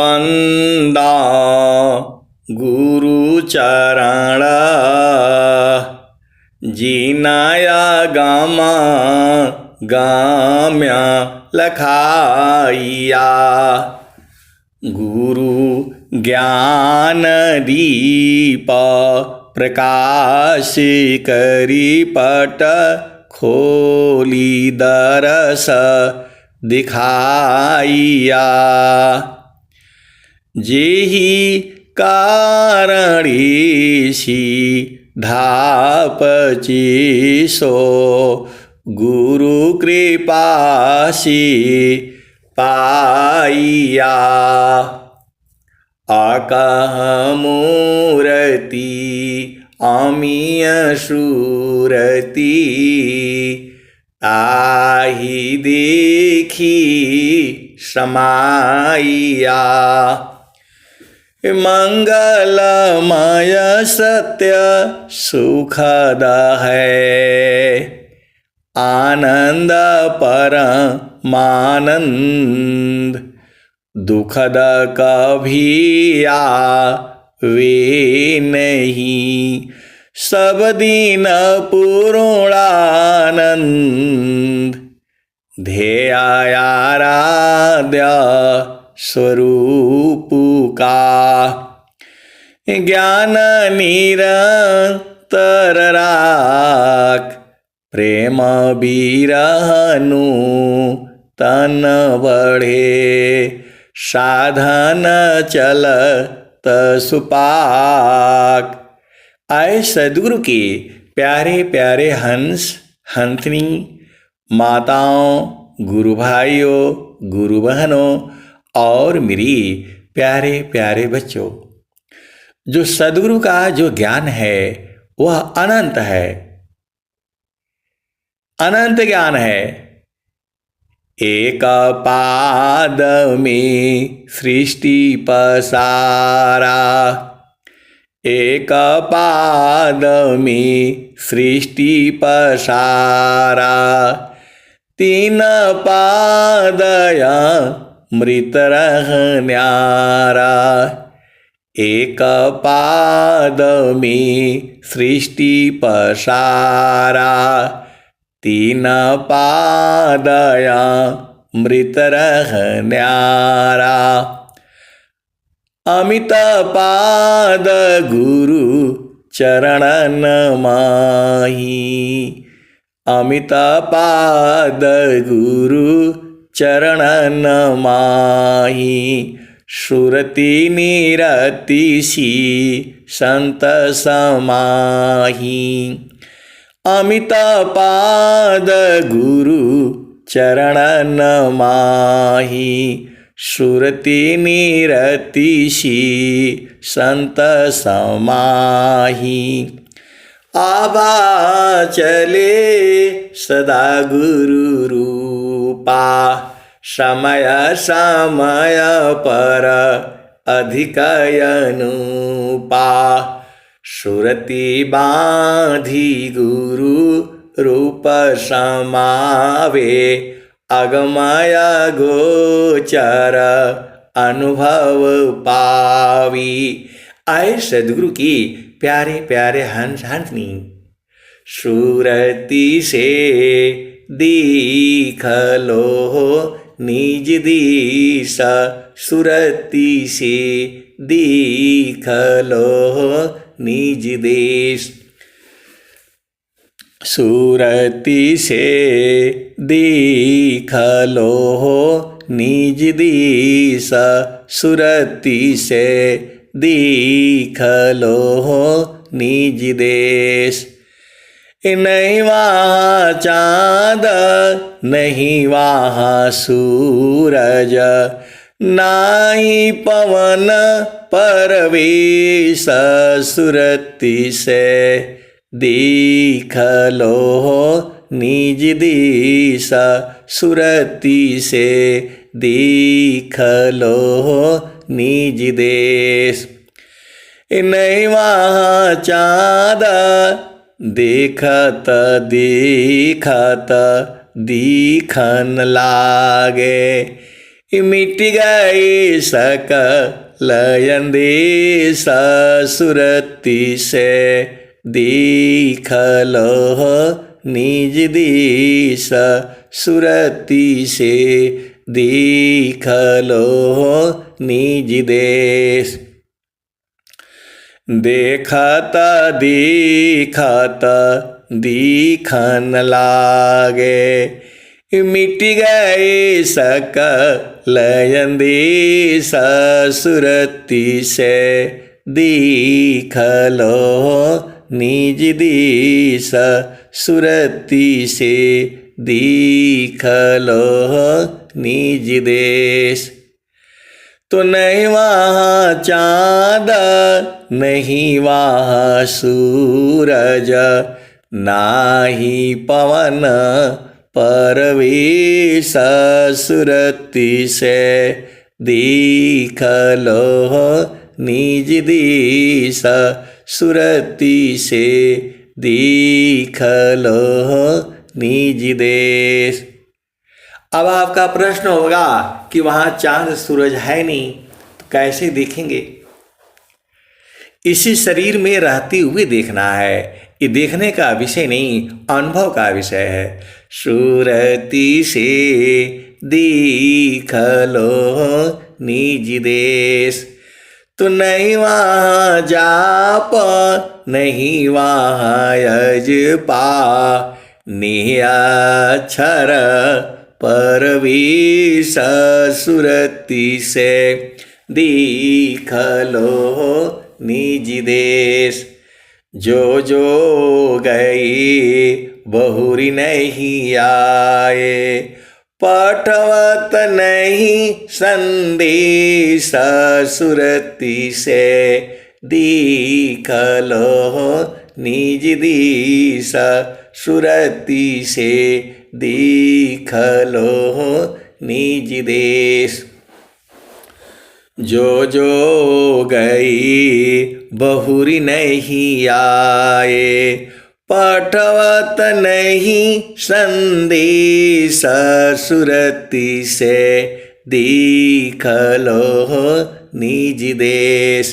वंदा गुरुचरण जीनाया गामा गाम्या लखाइया। गुरु ज्ञान दीप प्रकाश करी पट खोली दरस दिखाइया। जेहि कारणीसी धापचिसो गुरु कृपासी पाइया। आकह मूरति अमीय सूरति ताहि देखी समाइया। मंगलमय सत्य सुखद है आनंद परमानंद। दुखद कभी आवे नहीं सब दिन पूर्णानंद। ध्येयाराध्य स्वरूप का ज्ञान निरंतर राख। प्रेम बिरहनु तन बढ़े साधन चलत सुपाक। आए सद्गुरु के प्यारे प्यारे हंस हंसनी माताओं, गुरु भाइयों, गुरु बहनों और मेरी प्यारे प्यारे बच्चों, जो सद्गुरु का जो ज्ञान है वह अनंत है, अनंत ज्ञान है। एक पाद में सृष्टि पसारा, एक पाद में सृष्टि पसारा। तीन पादया मृत रहन्यारा। एक पाद में सृष्टि पसारा। तीन पादया मृत रहन्यारा। अमित पाद गुरु चरणन माही। अमित पाद गुरु चरणन माही। सुरति निरति सी संत समाही। अमित पाद गुरु चरणन माही। सुरति निरति सी संत समाही। आभा चले सदा गुरु रूपा। समय समय पर अधिक अनुपा। सुरति बांधी गुरु रूप समावे। अगमय गोचर अनुभव पावी। आए सद्गुरु की प्यारे प्यारे हंस हंसनी सुरति से दीख लो निज दिश। सुरति से दीख लो निज देश। सुरति से दीख लो निज दिश। सुरति से दीख लो निज देश। नहीं वहाँ चाँद नहीं वहाँ सूरज। नाई पवन परवेश। सुरति से दीख लो निज दिश। सुरति से दीख लो निज देश। नहीं वहाँ चाँद देखत देखत दिखन लागे। मिट गए सकल अंदेश सुरति से दीख लो निज दिश सुरति से दीख लो निज देश। देखता दिखता दिखन लागे मिट गए सकल अंदेश सुरति से दीख लो निज दिश सुरति से दीख लो निज देश। तो नहीं वहाँ चाँद नहीं वहाँ सूरज नाही पवन परवेश सुरति से दीख लो निज दिश सुरति से दीख लो निज देश। अब आपका प्रश्न होगा कि वहाँ चांद सूरज है नहीं तो कैसे देखेंगे? इसी शरीर में रहते हुए देखना है। ये देखने का विषय नहीं, अनुभव का विषय है। सुरति से दीख लो निज देश। तो नहीं वहाँ जाप नहीं वहाँ यजपा निअक्षर परवेश सुरति से दीख लो निज देश। जो जो गए बहुरी नहीं आए पठवत नहीं संदेश सुरति से दीख लो निज दिश सुरति से दीख लो निज देश। जो जो गई बहुरी नहीं आए पठवत नहीं संदेश सुरति से दीख लो निज देश।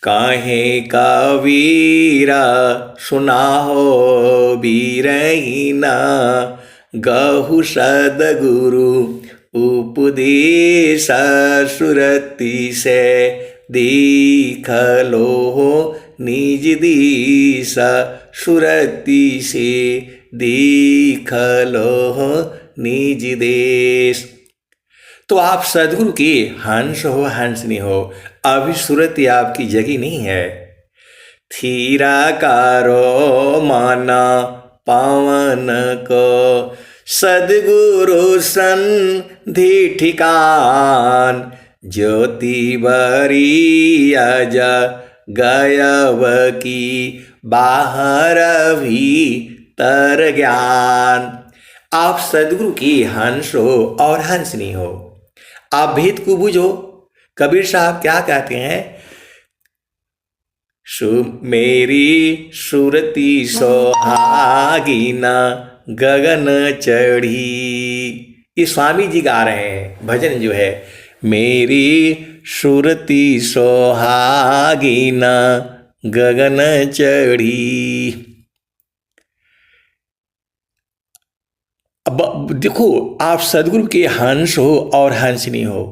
काहे का वीरा सुना हो बीरहीना गहु सद्गुरु उपदेश सुरति से दीख लो निज दिश सुरति से दीख लो निज देश। तो आप सद्गुरु के हंस हो हंसनी हो, अभी सुरति आपकी जगी नहीं है। थीरा कारो माना पावन को सद्गुरु संधि ठिकान। ज्योति बरी अज गयव की बाहर भीतर ज्ञान। आप सद्गुरु की हंस हो और हंसनी हो, आप भेद को बुझो। कबीर साहब क्या कहते हैं? मेरी सुरति सोहागिना गगन चढ़ी। ये स्वामी जी गा रहे हैं भजन जो है, मेरी सुरति सोहागिना गगन चढ़ी। अब देखो, आप सद्गुरु के हंस हो और हंसनी हो,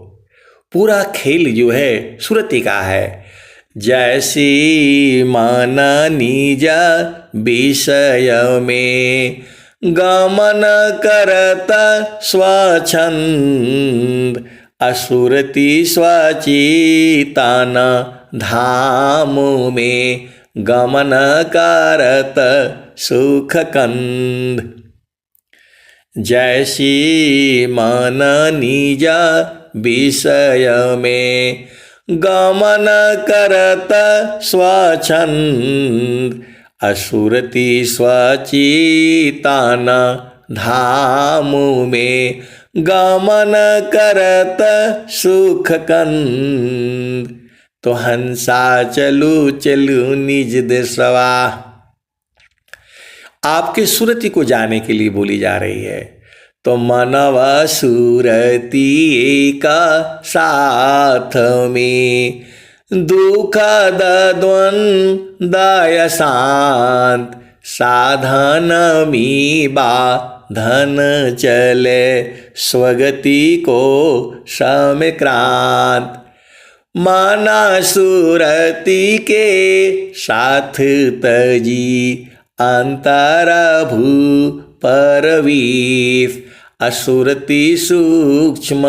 पूरा खेल जो है सुरति का है। जैसी माना निजा विषय में गमन करता स्वच्छंद। असुरति स्वचितान धाम में गमन करत सुख कंद। जैसी मन निजा विषय में गमन करत स्वच्छंद। असुरति स्वचितान धाम में गमन करत सुख कंद। तो हंसा चलू चलू निज देशवा। आपके सुरति को जाने के लिए बोली जा रही है। तो मनव सुरती एक साथ में, दुखद द्वंद्व शांत साधन में बाधन चले, स्वगति को समक्रांत। माना सुरति के साथ तजी, अंतर भू परवीफ, असुरति सूक्ष्म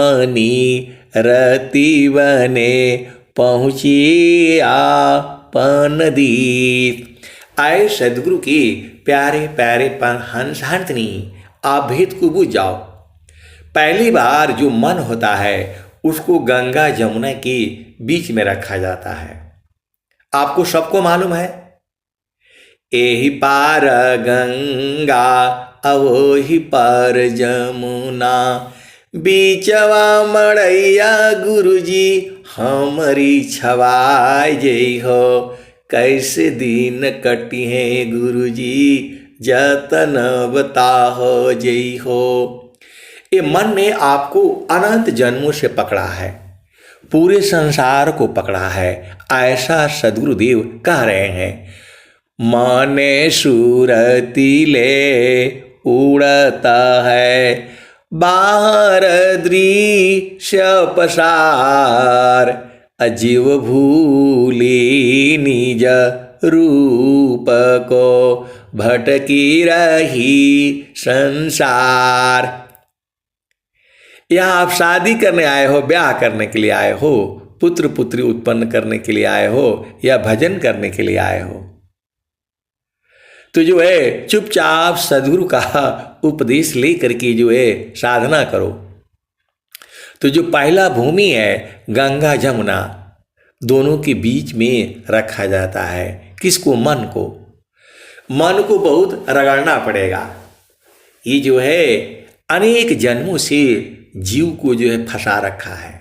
रति बने, पहुँची आपन दीप। आए सदगुरु के प्यारे प्यारे हंस हंसनी, आप भेद को बुझ जाओ। पहली बार जो मन होता है उसको गंगा जमुना के बीच में रखा जाता है। आपको सबको मालूम है, एही पार गंगा अवोही पार जमुना, बीचवा मड़ैया गुरुजी हमारी छवाई जई हो, कैसे दिन कटी है गुरुजी जतन बताहो जई हो। ये मन ने आपको अनंत जन्मों से पकड़ा है, पूरे संसार को पकड़ा है, ऐसा सद्गुरुदेव कह रहे हैं। माने सुरती ले उड़ता है, बाहर दृश्य पसार, अजीव भूली निज रूप को, भटकी रही संसार। या आप शादी करने आए हो, ब्याह करने के लिए आए हो, पुत्र पुत्री उत्पन्न करने के लिए आए हो, या भजन करने के लिए आए हो, तो जो है चुपचाप सद्गुरु का उपदेश लेकर के जो है साधना करो। तो जो पहला भूमि है गंगा जमुना, दोनों के बीच में रखा जाता है। किसको? मन को। मन को बहुत रगड़ना पड़ेगा। ये जो है अनेक जन्मों से जीव को जो है फंसा रखा है,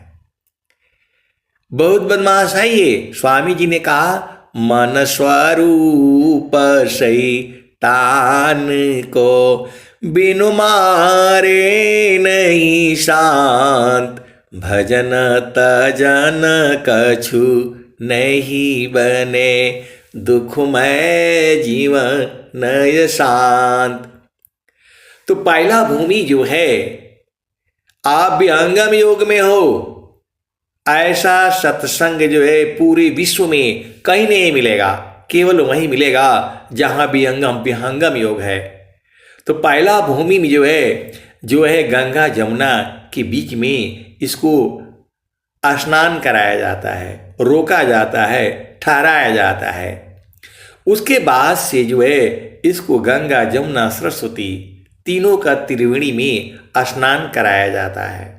बहुत बदमाश है ये। स्वामी जी ने कहा, मन स्वरूप शैतान को, बिनु मारे नहीं शांत, भजन तजन कछु नहीं बने, दुखमय जीवन नय शांत। तो पहला भूमि जो है, आप विहंगम योग में हो, ऐसा सत्संग जो है पूरे विश्व में कहीं नहीं मिलेगा, केवल वहीं मिलेगा जहां विहंगम योग है। तो पहला भूमि में जो है गंगा जमुना के बीच में इसको स्नान कराया जाता है, रोका जाता है, ठहराया जाता है। उसके बाद से जो है इसको गंगा जमुना सरस्वती तीनों का त्रिवेणी में स्नान कराया जाता है।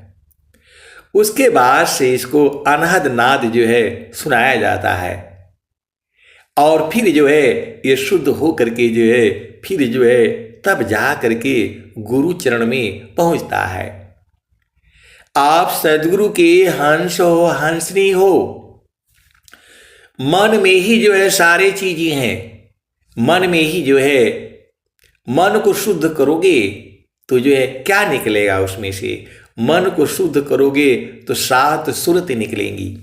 उसके बाद से इसको अनहद नाद जो है सुनाया जाता है, और फिर जो है ये शुद्ध हो करके जो है फिर जो है तब जा करके गुरु चरण में पहुंचता है। आप सद्गुरु के हंस हो, हंसनी हो। मन में ही जो है सारी चीजें हैं, मन में ही जो है मन को शुद्ध करोगे तो जो है क्या निकलेगा उसमें से? मन को शुद्ध करोगे तो 7 सुरतें निकलेंगी,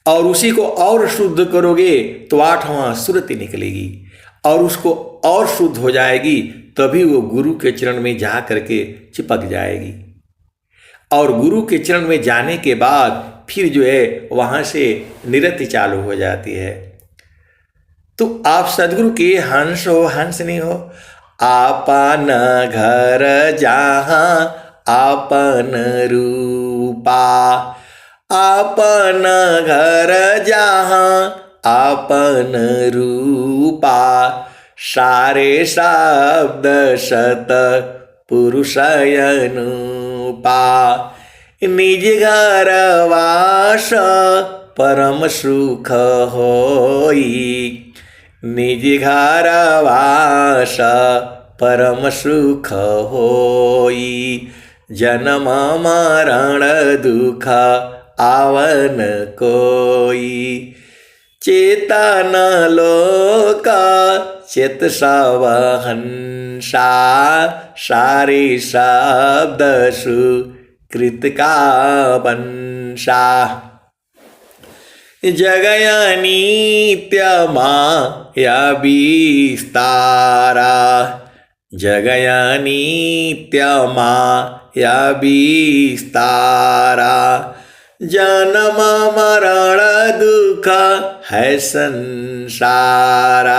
और उसी को और शुद्ध करोगे तो 8वां सुरति निकलेगी, और उसको और शुद्ध हो जाएगी, तभी वो गुरु के चरण में जा करके चिपक जाएगी। और गुरु के चरण में जाने के बाद फिर जो है वहाँ से निरति चालू हो जाती है। तो आप सद्गुरु के हंस हो, हंसनी हो। आपन घर जहाँ आपन रूपा, आपन घर जहाँ आपन रूपा, सारे शब्द सत पुरुष अनुपा, निज घर वास परम सुख होई, निज घर वास परम सुख होई, जन्म मरण दुख आवन कोई। चेतन लोका चित सवहंसा सारे शब्द सुकृत का वंशा जगया नित्य माया विस्तारा जगया नित्य माया विस्तारा जन्म मरण दुख है संसारा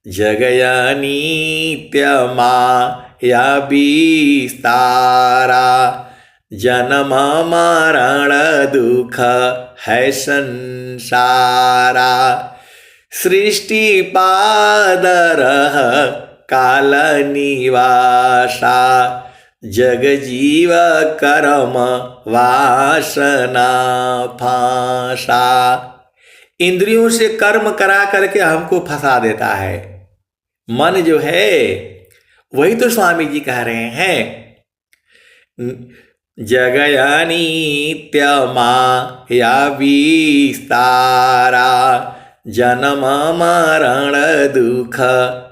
जगया नित्य माया विस्तारा जन्म मरण दुख है संसारा सृष्टि पादर काल निवासा जग जीव कर्म वासना फांसा। इंद्रियों से कर्म करा करके हमको फंसा देता है। मन जो है वही तो स्वामी जी कह रहे हैं, जगया नित्य माया विस्तारा जन्म मरण दुख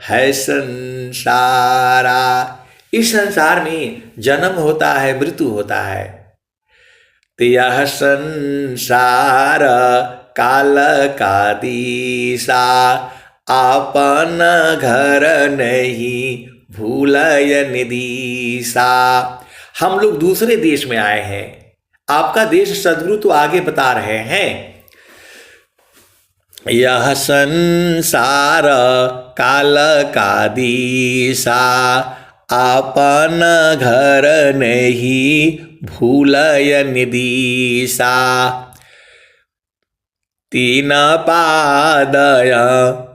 है संसारा। इस संसार में जन्म होता है, मृत्यु होता है। तो यह संसार काल का दिशा आपन घर नहीं भूलयन दिशा। हम लोग दूसरे देश में आए हैं, आपका देश सद्गुरु तो आगे बता रहे हैं। यह संसार काल का दिशा आपन घर नहीं भूलयन दिशा। तीन पादय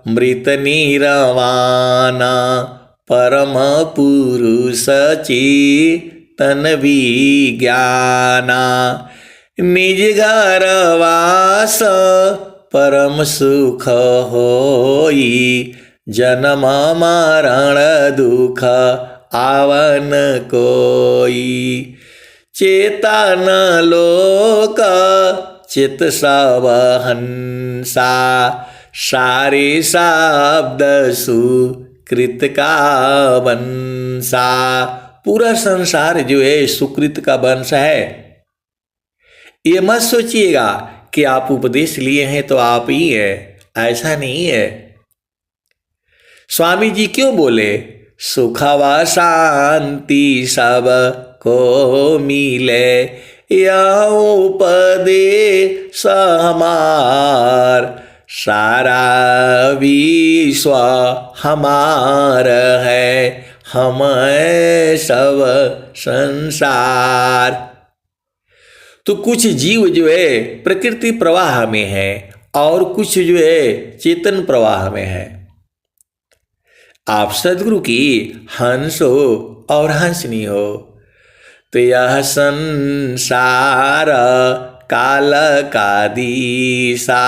मृत निरवाना परम पुरुष चेतन विज्ञाना। निज घर वास परम सुख होई जन्म मरण दुख आवन कोई। चेतन लोक चित सवहंसा सारे शब्द सुकृत का वंशा। पूरा संसार जो है सुकृत का वंश है। ये मत सोचिएगा कि आप उपदेश लिए हैं तो आप ही हैं, ऐसा नहीं है। स्वामी जी क्यों बोले सुख व शांति सब को मिले यह उपदेश हमार सारा विश्व हमार है हम सब संसार। तो कुछ जीव जो है प्रकृति प्रवाह में है और कुछ जो है चेतन प्रवाह में है। आप सद्गुरु की हंस हो और हंसनी हो। तो यह संसार काल का दिशा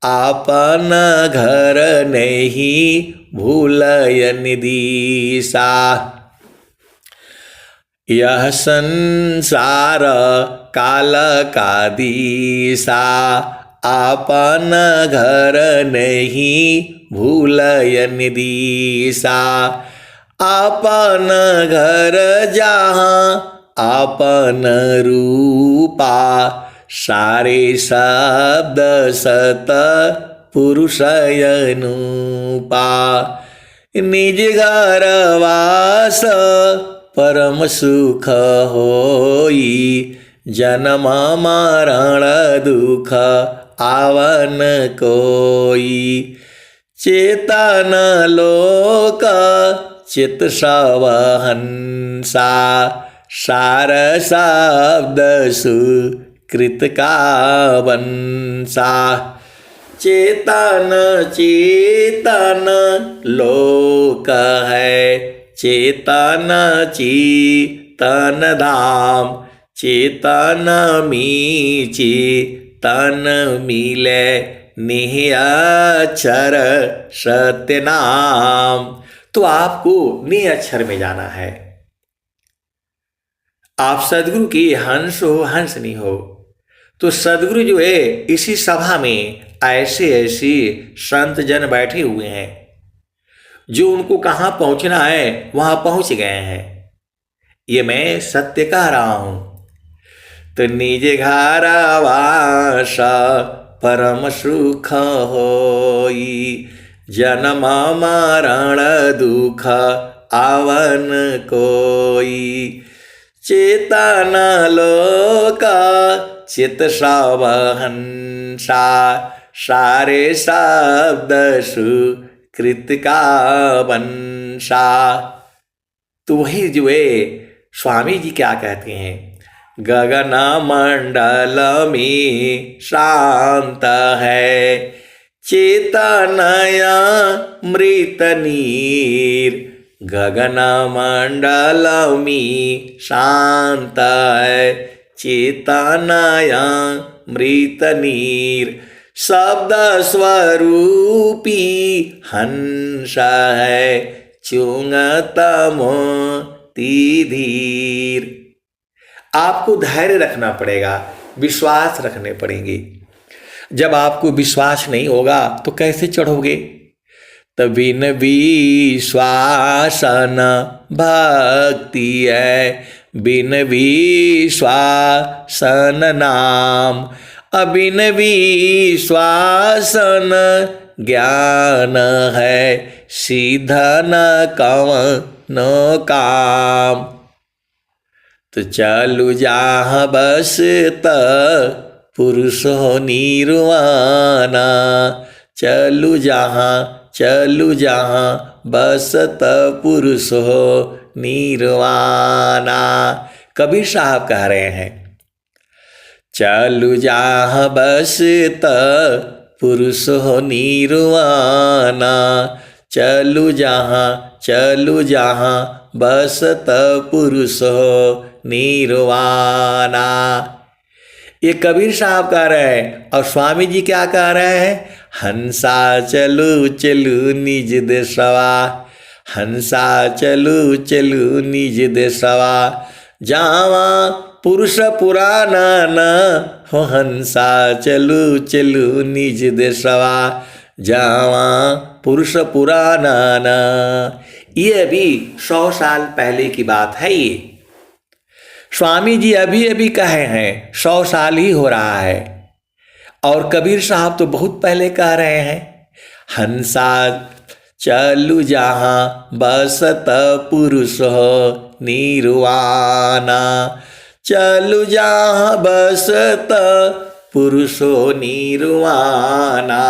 आपन घर नहीं भूलयन दिशा। यह संसार काल का दिशा आपन घर नहीं भूलयन दिशा। आपन घर जहाँ आपन रूपा सारे शब्द सत पुरुषयनुपा। निज घर वास परम सुख होई जन्म मरण दुख आवन कोई। चेतन लोक चित सवहंसा सार शब्द सुकृत का वंशा। चेतन चेतन लोक है चेतन चेतन धाम। चेतन में चेतन मिले निअक्षर सत्य नाम। तो आपको निअक्षर में जाना है। आप सद्गुरु की हंस हो हंसनी हो। तो सद्गुरु जो है इसी सभा में ऐसे ऐसे संत जन बैठे हुए हैं जो उनको कहाँ पहुँचना है वहाँ पहुँच गए हैं। ये मैं सत्य कह रहा हूँ। तो निज घर वास परम सुख होई, जन्म मरण दुख आवन कोई। चेतन लोक चित सब हंसा, सारे शब्द सुकृत का वंशा। तो वही जो है स्वामी जी क्या कहते हैं, गगन मंडल में शांत है, चेतनया मृत नीर। गगन मंडल में शांत है, चेतनया मृत नीर। शब्द स्वरूपी हंस है, चुंगत मोती धीर। आपको धैर्य रखना पड़ेगा, विश्वास रखने पड़ेंगे। जब आपको विश्वास नहीं होगा तो कैसे चढ़ोगे? तब बिन विश्वास न भक्ति है, बिन विश्वास न नाम। अबिन विश्वास न ज्ञान है, सीधा न कवनो काम। तो चलु जहाँ बस पुरुष हो निर्वाणा, चलु जहाँ बसत पुरुष हो निर्वाणा। कबीर साहब कह रहे हैं, चलु जहाँ बसत पुरुष हो निर्वाणा, चलु जहाँ बसत पुरुष हो निर्वाणा। ये कबीर साहब कह रहे हैं। और स्वामी जी क्या कह रहे हैं, हंसा चलू चलू निज देशवा, हंसा चलू चलू निज देशवा। जावा पुरुष पुराना न हो, हंसा चलू चलू निज देशवा, जावा पुरुष पुराना न। ये अभी 100 साल पहले की बात है। ये स्वामी जी अभी अभी कहे हैं, 100 साल ही हो रहा है। और कबीर साहब तो बहुत पहले कह रहे हैं, हंसा चलु जहाँ बसत पुरुष हो निर्वाणा, चलु जहाँ बसत पुरुष हो निर्वाणा।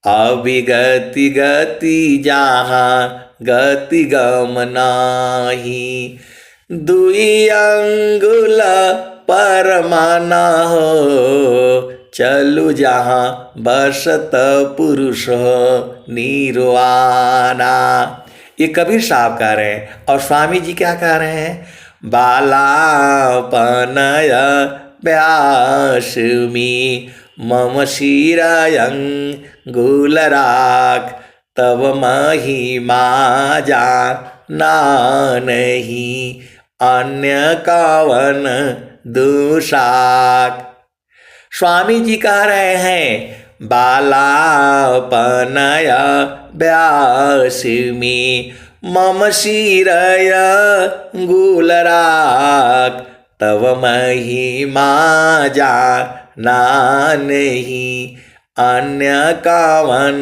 अविगति गति जहाँ गति गम नाही, दुई अंगुल परमाना हो, चलु जहाँ बसत पुरुष हो निर्वाणा। ये कबीर साहब कह रहे हैं। और स्वामी जी क्या कह रहे हैं, बालापनय व्यास में मम शिरयंगुल राख, तब महिमा जाना नहीं, अन्य कावन दुशाक। स्वामी जी कह रहे हैं, बालापनय व्यास में मम शिरयंगुल राख, तब महिमा जाना नहीं, अन्य कावन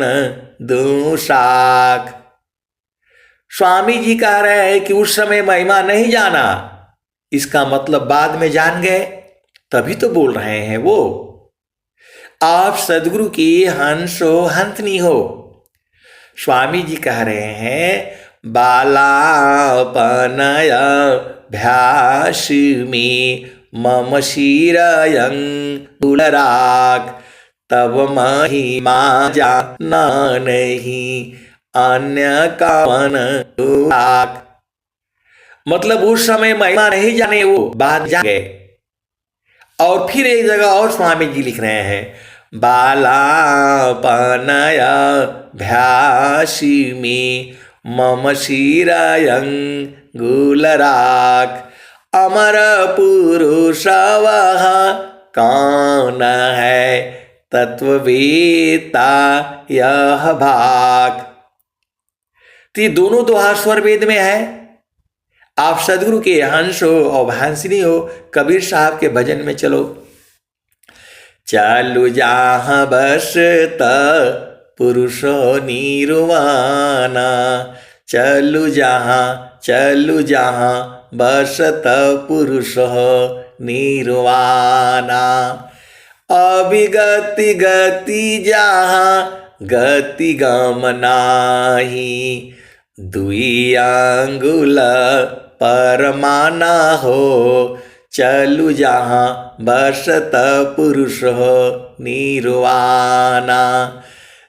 दुशाक। स्वामी जी कह रहे हैं कि उस समय महिमा नहीं जाना, इसका मतलब बाद में जान गए, तभी तो बोल रहे हैं वो। आप सदगुरु की हंस हो हंसनी हो। स्वामी जी कह रहे हैं, बालापनय भ्यास में मम शिरयंगुल राख, तब महिमा जाना नहीं, अन्य कावन दुशाक। मतलब उस समय महिमा नहीं जाने, वो बाद जा गए। और फिर एक जगह और स्वामी जी लिख रहे हैं, बालापनय भ्यास में मम शिरयंगुल राख, अमर पुरुष वह कौन है, तत्ववेता यह भाग। तो ये दोनों दोहा स्वर वेद में है। आप सदगुरु के हंस हो और भांसिनी हो, कबीर साहब के भजन में चलो। चालू जहाँ बसत पुरुषो निर्वाणा, चलु जहाँ बसत पुरुषो निर्वाणा। अभिगति गति जहाँ गति गम नाही, दुई अंगुल परमाना हो, चलु जहाँ बसत पुरुष हो निर्वाणा।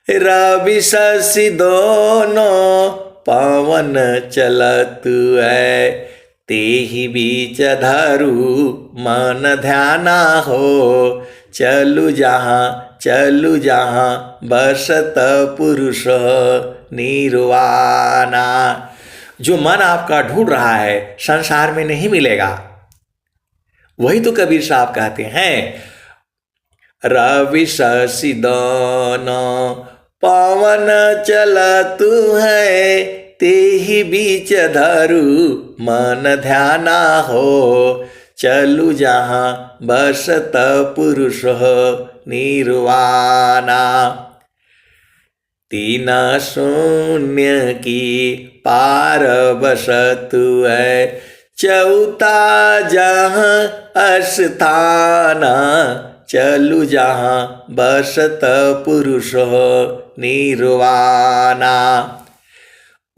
रवि शशि दोनों पवन चलत है, तेहि बीच धरु मन ध्याना हो, चलु जहाँ बसत पुरुष निर्वाणा। जो मन आपका ढूंढ रहा है संसार में नहीं मिलेगा। वही तो कबीर साहब कहते हैं, रवि शशि दोनों पवन चलत है, तेहि बीच धरु मन ध्याना हो, चलु जहाँ बसत पुरुष निर्वाणा। तीन शून्य की पार बसत है, चौथा जहाँ अस्थाना, चलु जहाँ बसत पुरुष निर्वाणा।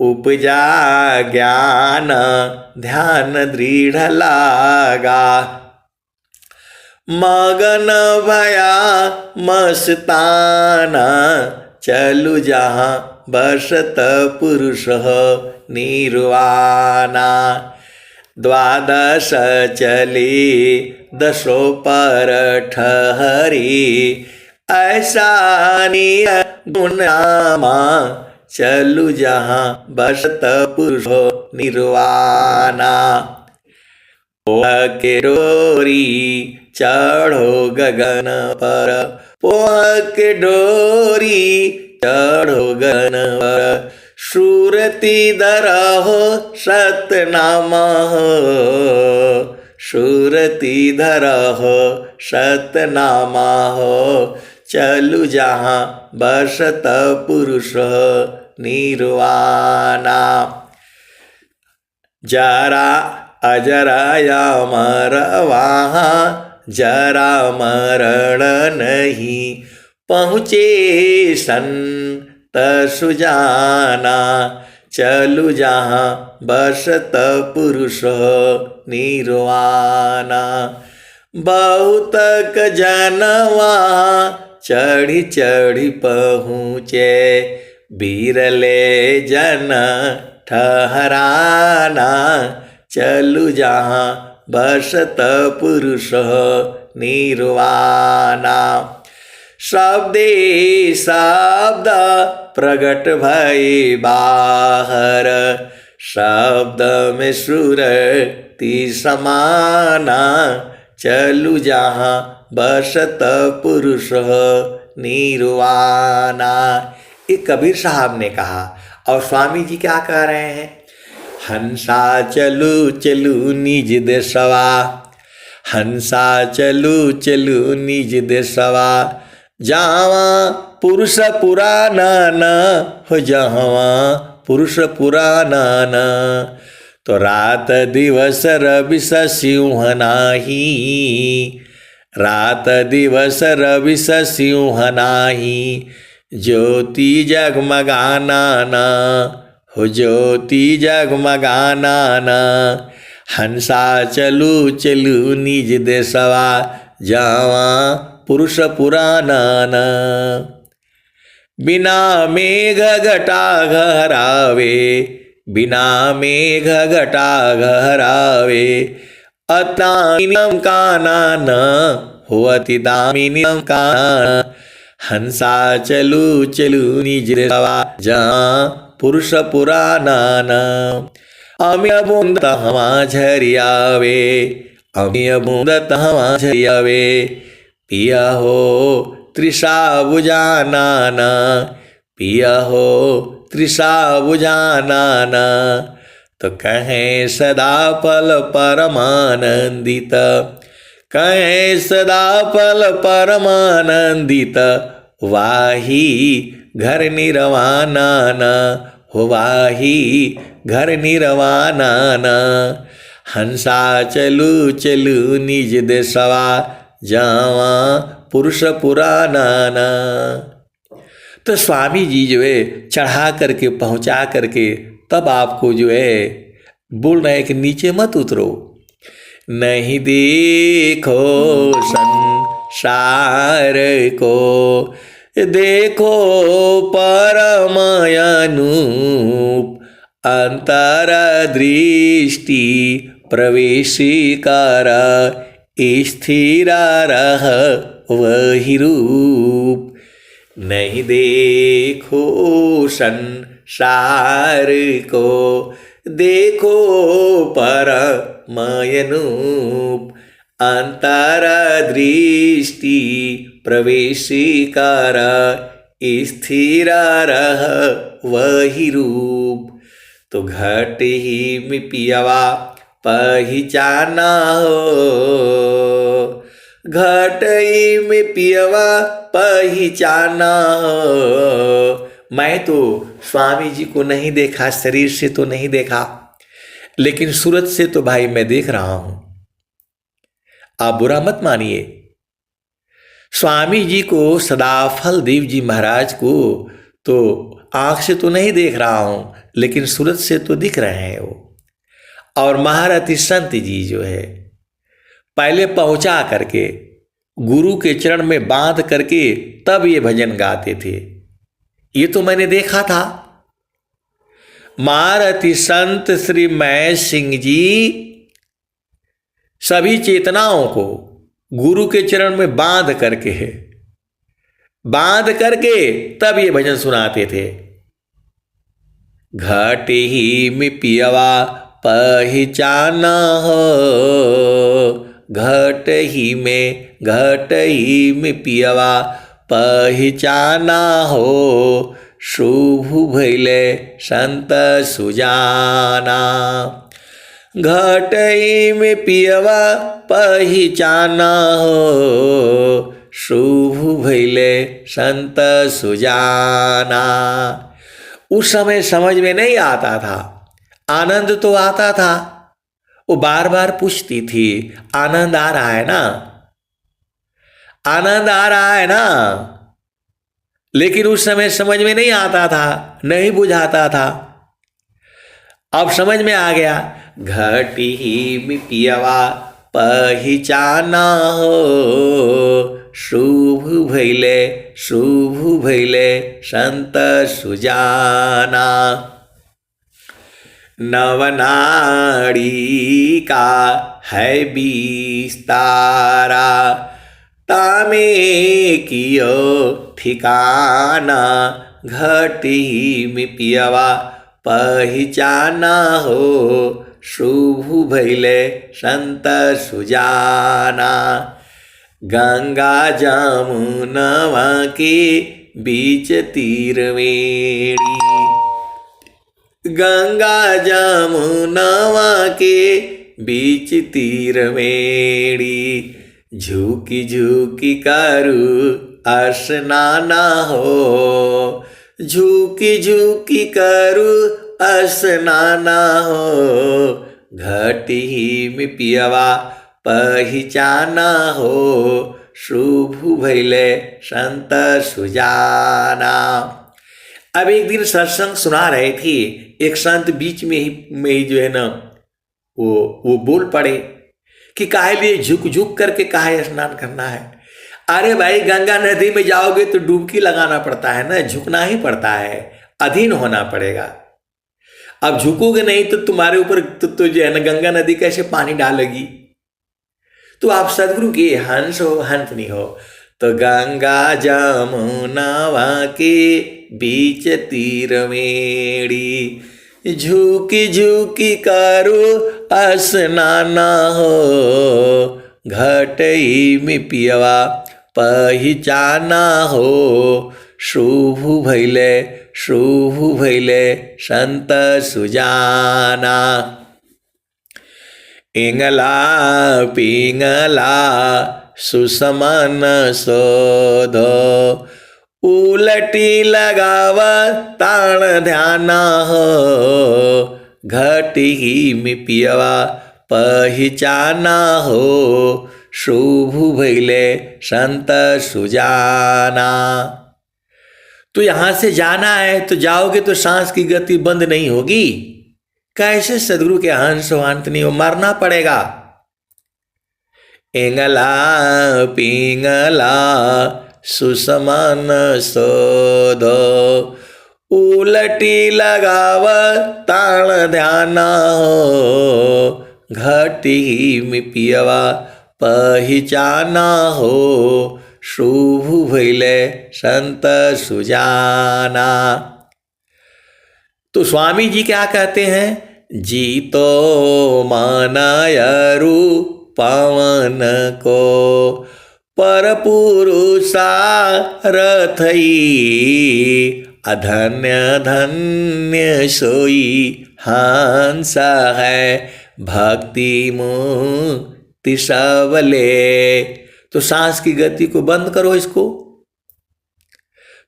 उपजा ज्ञान ध्यान दृढ़ लागा, मगन भया मस्ताना, चलु जहाँ बसत पुरुष निर्वाणा। द्वादश चली दशो पर ठहरी, ऐसा गुणामा, चलु जहाँ बसत पुरुष निर्वाणा। पोह के डोरी चढ़ो गगन पर, पोह के डोरी चढ़ो गगन पर, सुरति धरहो सतनामा हो, सुरति धरहो सतनामा हो, चलु जहाँ बसत पुरुष निर्वाणा। जरा अजरा अमर वहाँ, जरा मरण नहीं, पहुँचे संत सुजाना, चलु जहाँ बसत पुरुष निर्वाणा। बहुतक जन वहाँ चढ़ी चढ़ी पहुँचे, बिरले जन ठहराना, चलु जहाँ बसत पुरुष निर्वाणा। शब्दे शब्द प्रगट भई बाहर, शब्द में सुरति समाना, चलु जहाँ बसत पुरुष निर्वाणा। ये कबीर साहब ने कहा। और स्वामी जी क्या कह रहे हैं? हंसा चलू चलू निज देशवा, हंसा चलू चलू निज देशवा, जावा पुरुष पुराना न हो, जावा पुरुष पुराना न। तो रात दिवस रवि सिंह नाही, रात दिवस रवि सिंह नाही, ज्योति जगमगाना न हो, ज्योति जगमगाना न। हंसा चलू चलू निज देशवा, जावा पुरुष पुराना न। बिना मेघ घटा घरावे, बिना मेघ घटा घरावे, अतामिनम काना न हो, अति दामिनीम काना। हंसा चलू चलू निज देशवा, जहाँ पुरुष पुराना न। अमिय बूंद तहवा झरियावे, अमिय बूंद तहवा झरियावे, पिया हो तृषा बुझानाना, पिया हो तृषा बुझानाना। तो कहें सदा पल परमानंदित, कहें सदा पल परमानंदित, वाही घर निर्वाणाना हो, वाही घर निर्वाणाना। हंसा चलू चलू निज देशवा, जावा पुरुष पुराना। तो स्वामी जी जो है चढ़ा करके पहुंचा करके तब आपको जो है बोल रहे हैं कि नीचे मत उतरो। नहीं देखो संसार को, देखो परम अनूप, अंतर दृष्टि प्रवेशी कर, स्थिर रह वही रूप। नहीं देखो संसार को, देखो परम अनूप, अंतर दृष्टि प्रवेशी कर, स्थिर रह वही रूप। तो घट ही में पियवा पहचाना हो, घट ही में पियवा पहचाना हो। मैं तो स्वामी जी को नहीं देखा, शरीर से तो नहीं देखा, लेकिन सूरत से तो भाई मैं देख रहा हूं। आप बुरा मत मानिए। स्वामी जी को, सदाफल देव जी महाराज को तो आंख से तो नहीं देख रहा हूं, लेकिन सूरत से तो दिख रहे हैं वो। और महारथी संत जी जो है पहले पहुंचा करके गुरु के चरण में बांध करके तब ये भजन गाते थे, ये तो मैंने देखा था। महारथी संत श्री महेश सिंह जी सभी चेतनाओं को गुरु के चरण में बांध करके तब ये भजन सुनाते थे। घट ही में पियवा पहचाना हो, घट ही में पियवा पहचाना हो, शुभ भैले संत सुजाना। घट ही में पियवा पहचाना हो, शुभ भैले संत सुजाना। उस समय समझ में नहीं आता था, आनंद तो आता था। वो बार बार पूछती थी, आनंद आ रहा है ना, आनंद आ रहा है ना, लेकिन उस समय समझ में नहीं आता था, नहीं बुझाता था। अब समझ में आ गया। घट ही में पियवा पहचाना हो, शुभ भैले संत सुजाना। नवनाड़ी का है विस्तारा, तामे कियो ठिकाना। घट ही में पियवा पहचाना हो, शुभ भैले संत सुजाना। गंगा जमुनवा के बीच तीरवेणी, गंगा जमुनवा के बीच तीरवेणी। झुकी झुकी करू स्नाना हो, झुकी झुकी करू स्नाना हो। घट ही में पियवा पहचाना हो, शुभ भैले संत सुजाना। अब एक दिन सत्संग सुना रहे थे, एक संत बीच में ही जो है ना वो बोल पड़े कि काहे लिए झुक झुक करके काहे स्नान करना है। अरे भाई, गंगा नदी में जाओगे तो डुबकी लगाना पड़ता है ना, झुकना ही पड़ता है, अधीन होना पड़ेगा। अब झुकोगे नहीं तो तुम्हारे ऊपर तो जो है ना गंगा नदी कैसे पानी डालेगी। तो आप सदगुरु के हंस हो, हंस नहीं हो। तो गंगा जमुनवा के बीच तीरवेणी, झुकी झुकी करो स्नाना हो। घट ही में पियवा पहिचाना हो, शुभ भैले संत सुजाना। इंगला पिंगला सुसमन शोध, उलटी लगाव ताण ध्याना हो, घटी में पियवा पहिचाना हो, शुभ भैले संत सुजाना। तो यहां से जाना है तो जाओगे तो सांस की गति बंद नहीं होगी। कैसे? सदगुरु के हंस वांत नहीं हो, मरना पड़ेगा। इंगला पिंगला सुसमन शोध, उलटी लगाव ताण ध्याना हो, घटी में पियवा पहिचाना हो, शुभ भैले संत सुजाना। तो स्वामी जी क्या कहते हैं? जीतो मानयरु पवन को, पर पुरुषारथई, अधन्य धन्य सोई हंस है, भक्ति मुक्ति सबले। तो सांस की गति को बंद करो। इसको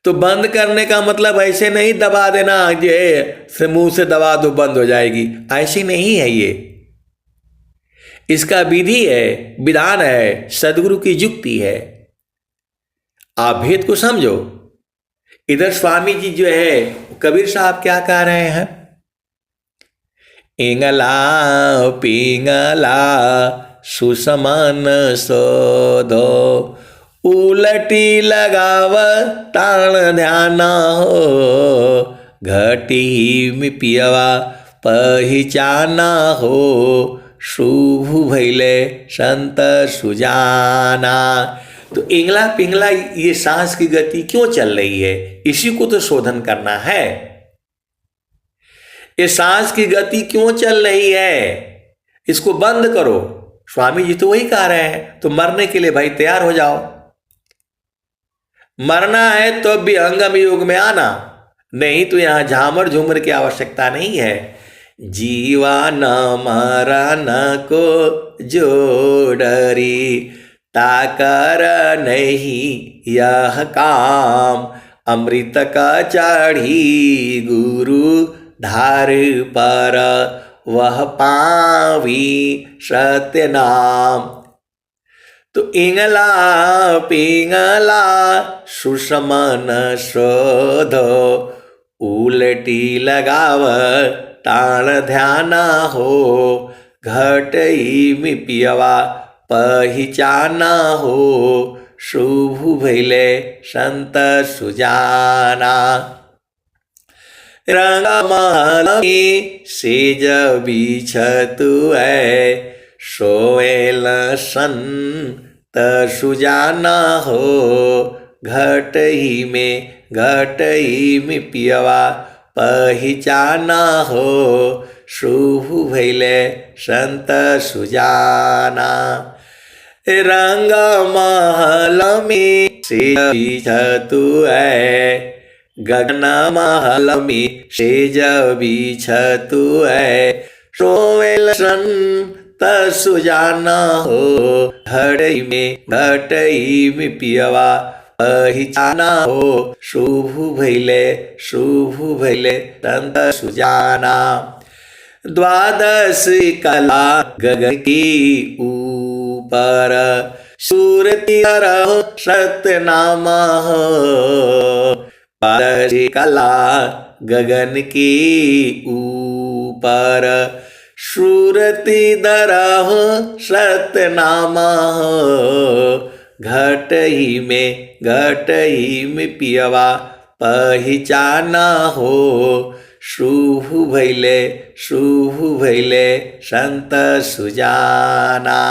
तो बंद करने का मतलब ऐसे नहीं दबा देना, ये से मुंह से दबा दो बंद हो जाएगी, ऐसी नहीं है ये। इसका विधि है, विधान है, सदगुरु की युक्ति है। आप भेद को समझो। इधर स्वामी जी जो है कबीर साहब क्या कह रहे हैं? इंगला पिंगला सुसमन शोधो, उलटी लगाव ताण ध्याना हो, घटी में पियवा पहिचाना हो, शुभ भैले संत सुजाना। तो इंगला पिंगला ये सांस की गति क्यों चल रही है? इसी को तो शोधन करना है। ये सांस की गति क्यों चल रही है, इसको बंद करो। स्वामी जी तो वही कह रहे हैं। तो मरने के लिए भाई तैयार हो जाओ। मरना है तो भी अंगम योग में आना, नहीं तो यहां झामर झूमर की आवश्यकता नहीं है। जीवा न मरण को जो डरी, ताकर नहीं यह काम, अमृत का चढ़ी गुरु धार पर, वह पावी सत्य नाम। तो इंगला पिंगला सुसमन शोध, उलटी लगाव ताण ध्याना हो, घटई में पियवा पहिचाना हो, शुभ भैले संत सुजाना। रंग महल में सेज बिछतु है, सोएल संत सुजाना हो, घटई में पियवा पहिचाना हो, शुभ भैले संत सुजाना। रंग महल में सेज बिछतु है, गगन महल में सेज बिछतु है, सोएल संत सुजाना हो, घटई में पियवा पहिचाना हो, शुभ भैले संत सुजाना। द्वादश कला गगन की ऊपर, सूरति रहो सतनामा हो, द्वादश कला गगन की ऊपर, सूरति दरहो सतनामा हो, घटई में पियवा पहिचाना हो, शुभ भैले संत सुजाना।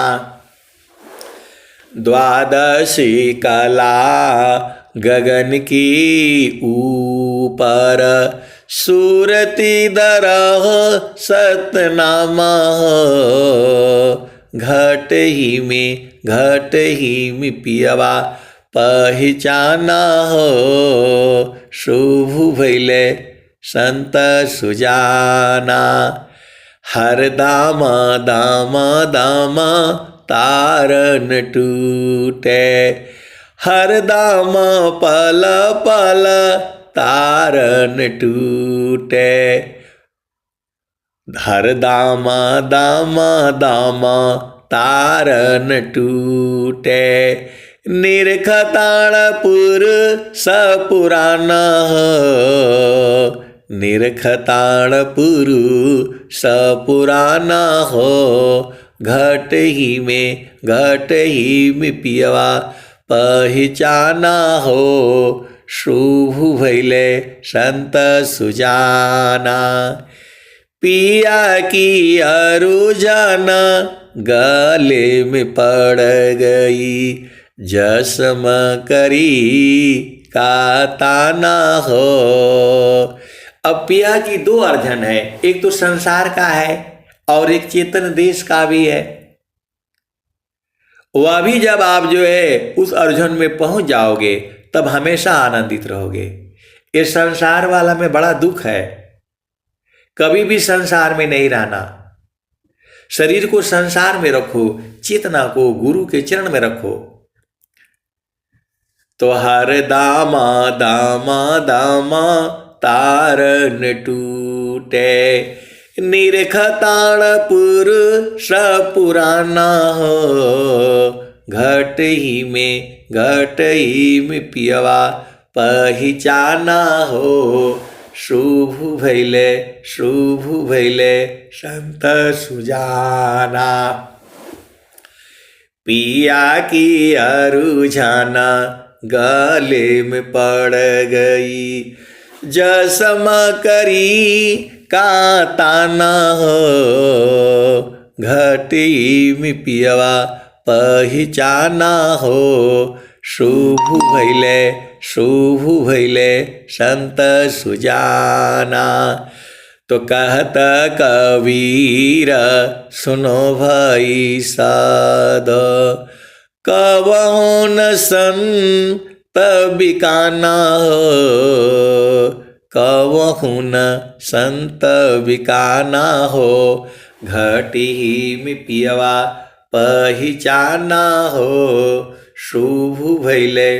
द्वादशी कला गगन की ऊपर, सूरति दरहो सतनामा हो, घटई में पियवा पहिचाना हो, शुभ भैले संत सुजाना। हर दामा दामा दामा तारन टूटे, हर दामा पल पल तारन टूटे। हर दामा दामा दामा तारन टूटे, निरखताणपुर सपुराना हो, निरखताणपुर सपुराना हो। घट ही में पियवा पहिचाना हो, शुभ भैले संत सुजाना। पिया की अरुजाना गले में पड़ गई, जसम करी का ताना हो। अब पिया की दो अर्जन है, एक तो संसार का है और एक चेतन देश का भी है। वह भी जब आप जो है उस अर्जुन में पहुंच जाओगे तब हमेशा आनंदित रहोगे। ये संसार वाला में बड़ा दुख है, कभी भी संसार में नहीं रहना। शरीर को संसार में रखो, चेतना को गुरु के चरण में रखो। तो हर दामा दामा दामा तारन टूटे, निरखताणपुर सपुराना हो। घट ही में पियवा पहिचाना हो, शुभ भैले संत सुजाना। पिया की अरुझाना गले में पड़ गई, जसम करी का ताना हो। घटी में पियवा पहिचाना हो, शुभ भैले संत सुजाना। तो कहत कबीर सुनो भाई साध, कबहु न संत बिकाना हो, कबहु न संत बिकाना हो। घटी में पियवा पहिचाना हो, शुभ भैले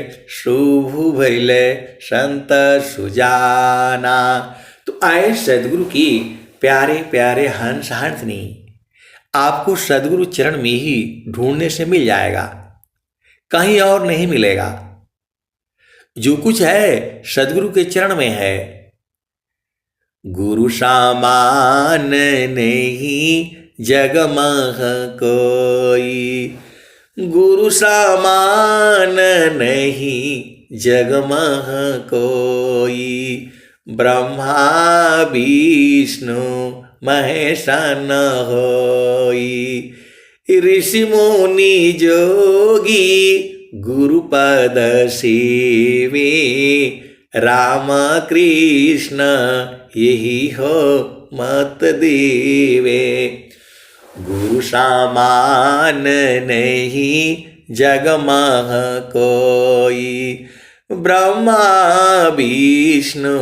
संत सुजाना। तो आए सदगुरु की प्यारे प्यारे हंस हंसनी, आपको सदगुरु चरण में ही ढूंढने से मिल जाएगा, कहीं और नहीं मिलेगा। जो कुछ है सदगुरु के चरण में है। गुरु सामान नहीं जग मह कोई, गुरु सामान नहीं जग मह कोई। ब्रह्मा विष्णु महेश न होई, ऋषि मुनि जोगी गुरुपद सेवे। राम कृष्ण यही हो मत देवे, गुरु सामान नहीं जग मह कोई। ब्रह्मा विष्णु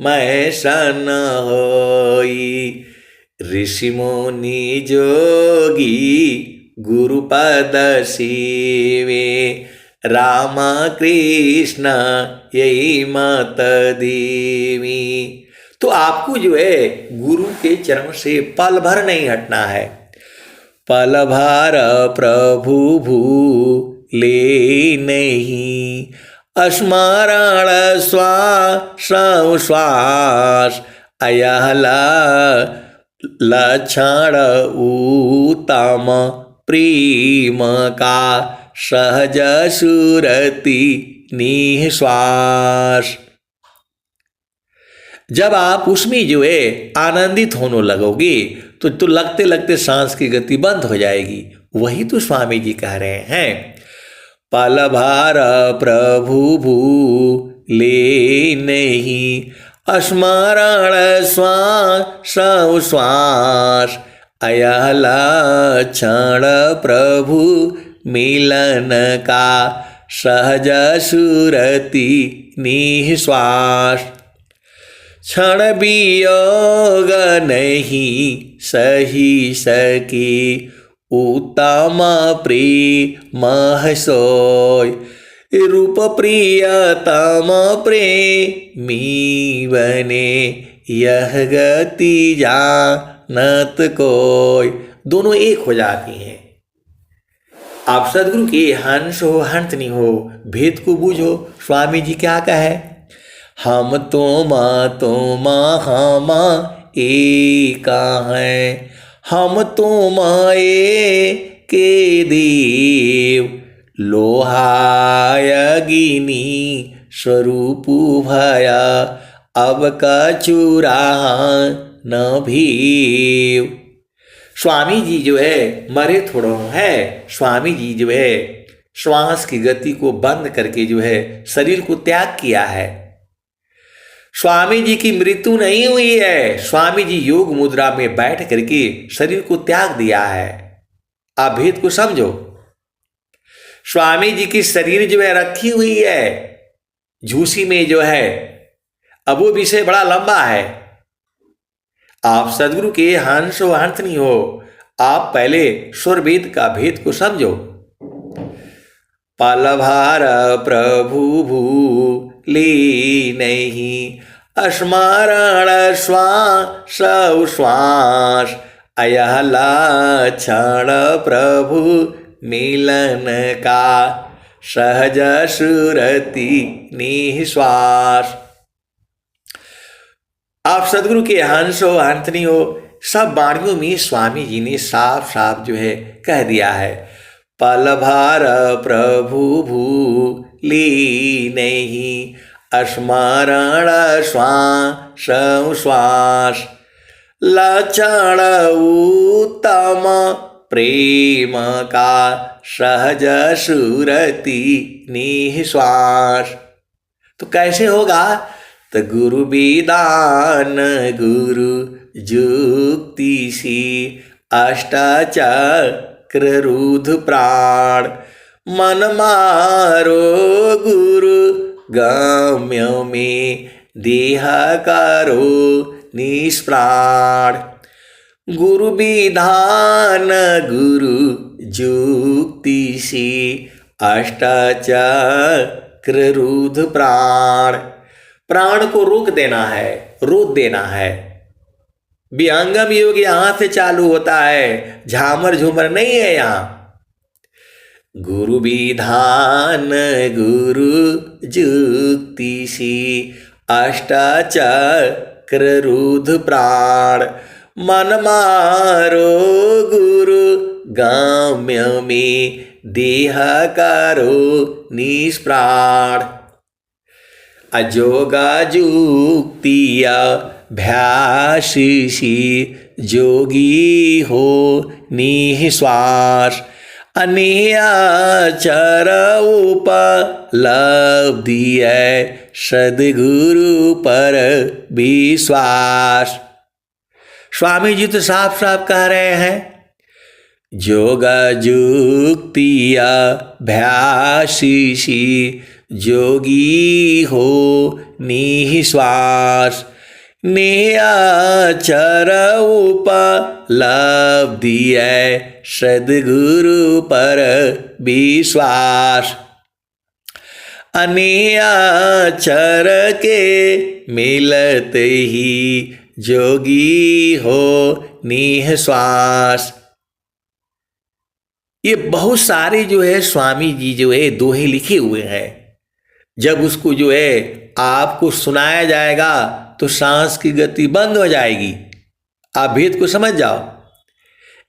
महेश न होई, ऋषि मुनि जोगी गुरुपद सेवे। राम कृष्ण यही मत देवी। तो आपको जो है गुरु के चरण से पल भर नहीं हटना है। पल भर प्रभु भूले नहीं, स्मरण श्वास अयहला लक्षण उत्तम प्रेम का सहज सुरति निश्वास। जब आप उसमें जो है आनंदित होने लगोगे तो लगते लगते सांस की गति बंद हो जाएगी। वही तो स्वामी जी कह रहे हैं, पल भार प्रभु भूले नहीं, स्मरण श्वास अयहला क्षण प्रभु मिलन का सहज सुरति निःश्वास। क्षण वियोग नहीं सही सके, उत्तम प्रेम सोय। रूप प्रियतम प्रेमी बने, यह गति जानत कोय। दोनों एक हो जाती हैं। आप सदगुरु के हंस हो हंसनी हो, भेद को बूझो। स्वामी जी क्या कहे, हम तुम हम एक हैं, हम तुम एक देव। लोहाय अग्नि स्वरूप भया, अब कछुरा न भीव। स्वामी जी जो है मरे थोड़ो है। स्वामी जी जो है श्वास की गति को बंद करके जो है शरीर को त्याग किया है। स्वामी जी की मृत्यु नहीं हुई है। स्वामी जी योग मुद्रा में बैठ करके शरीर को त्याग दिया है। आप भेद को समझो। स्वामी जी की शरीर जो है रखी हुई है झूसी में जो है। अब वो विषय बड़ा लंबा है। आप सदगुरु के हंस हो हंसनी हो, आप पहले स्वर वेद का भेद को समझो। पल भार प्रभु भूले नहीं, स्मरण श्वास श्वास। अयह लक्षण प्रभु मिलन का, सहज सुरति निःश्वास। आप सदगुरु के हंस हो हंसनी हो, सब वाणियों में स्वामी जी ने साफ साफ जो है कह दिया है। पल भार प्रभु भूले नहीं, स्मरण श्वास श्वास। लक्षण उत्तम प्रेम का, सहज सुरति निःश्वास। तो कैसे होगा, तो गुरु विदान गुरु जुक्ति सी, अष्टाचक्र रुद्र प्राण। मन मारो गुरु गम्य में, देह करो निष्प्राण। गुरु विधान गुरु जुक्ति सी, अष्टाचक्र रुद्र प्राण। प्राण को रोक देना है, रोक देना है। विहंगम योग यहां से चालू होता है, झामर झूमर नहीं है यहां। गुरु विधान गुरु जुक्ति सी, अष्टाचक्र रुद्र प्राण। मन मारो गुरु गम्य में, देह करो निष्प्राण। अजोगा जुक्तिया भ्यासी, जोगी हो निःश्वास। अनियाचर उपलब्धि है, सद्गुरु पर विश्वास। स्वामी जी तो साफ साफ कह रहे हैं, जोगा जुक्तिया भ्यासी, जोगी हो निःश्वास। नियाचर उपलब्धि है, सद्गुरु पर विश्वास। अनियाचर के मिलते ही, जोगी हो निःश्वास। ये बहुत सारे जो है स्वामी जी जो है दोहे लिखे हुए हैं। जब उसको जो है आपको सुनाया जाएगा तो सांस की गति बंद हो जाएगी। आप भेद को समझ जाओ।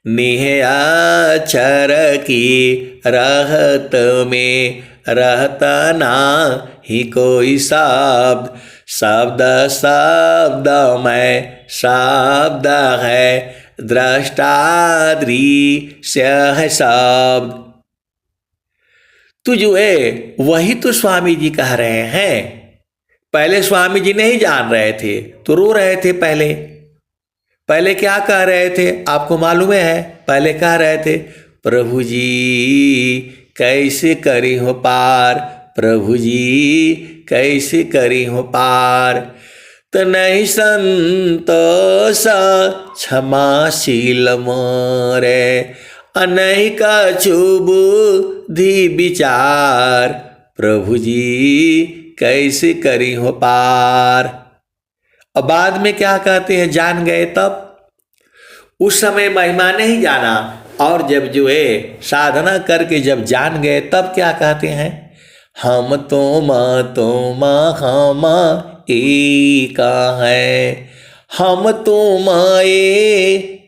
निहाचर की रहत में रहता ना ही कोई शब्द, शब्द शब्द में शब्द है, दृष्टादृश्य है शब्द। तो जो है वही तो स्वामी जी कह रहे हैं। पहले स्वामी जी नहीं जान रहे थे तो रो रहे थे। पहले क्या कह रहे थे आपको मालूम है? पहले कह रहे थे, प्रभु जी कैसे करी हो पार, प्रभु जी कैसे करी हो पार। तो नहीं संतोष क्षमाशील मोरे, अनैका बुद्धि विचार, प्रभु जी कैसे करी हो पार। अब बाद में क्या कहते हैं, जान गए तब, उस समय महिमा नहीं जाना, और जब जो है साधना करके जब जान गए तब क्या कहते हैं, हम तुम हम एका है, हम तुम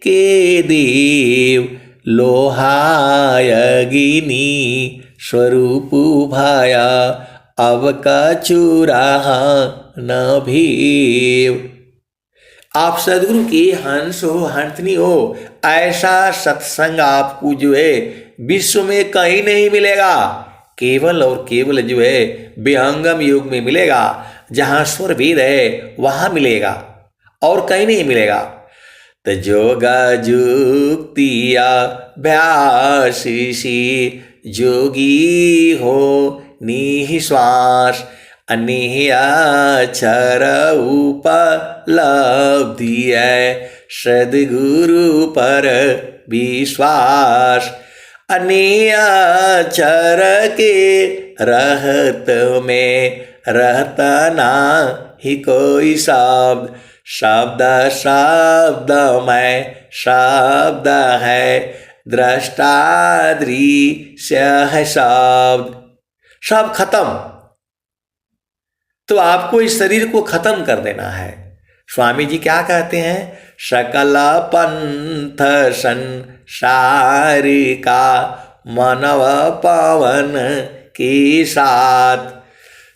के देव, लोहाय अग्नि स्वरूप भाया, अब का चूराहा न भीव। आप सदगुरु की हंस हो, हंसनी हो, ऐसा सत्संग आपको जो है विश्व में कहीं नहीं मिलेगा, केवल और केवल जो है विहंगम योग में मिलेगा, जहाँ स्वर वेद है वहाँ मिलेगा, और कहीं नहीं मिलेगा। तो जोगा जुक्तिया भ्यासी जोगी हो निश्वास, अनियाचर उपलब्धि है सद्गुरु पर विश्वास, अनियाचर के रहत में रहता ना ही कोई शब्द, शब्द शब्द में शब्द है, दृष्टा दृश्य है शब्द, सब खत्म। तो आपको इस शरीर को खत्म कर देना है। स्वामी जी क्या कहते हैं, सकल पंथ संसार का मानव पावन के साथ,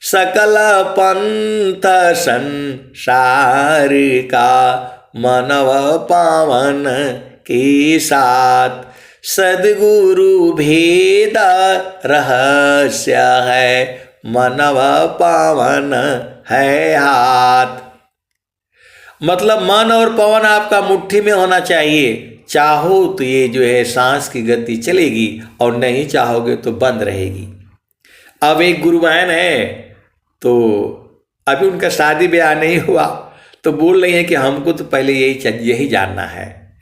सकल पंथ संसार का मानव पावन के साथ, सद्गुरु भेद रहस्य है, मानव पावन है हाथ। मतलब मन और पवन आपका मुट्ठी में होना चाहिए, चाहो तो ये जो है सांस की गति चलेगी, और नहीं चाहोगे तो बंद रहेगी। अब एक गुरुबहन है, तो अभी उनका शादी ब्याह नहीं हुआ, तो बोल रही है कि हमको तो पहले यही जानना है,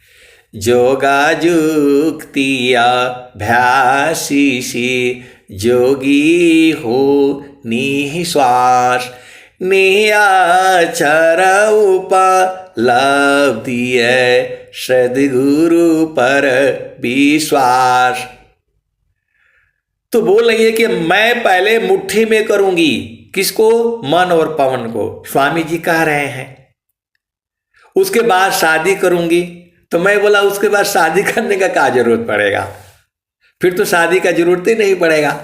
जोगा जुक्तिया भ्यासी जोगी हो निश्वास, नियाचर उपलब्धि है सद्गुरु पर विश्वास। तो बोल रही है कि मैं पहले मुट्ठी में करूंगी, किसको, मन और पवन को, स्वामी जी कह रहे हैं, उसके बाद शादी करूंगी। तो मैं बोला उसके बाद शादी करने का क्या जरूरत पड़ेगा, फिर तो शादी का जरूरत ही नहीं पड़ेगा।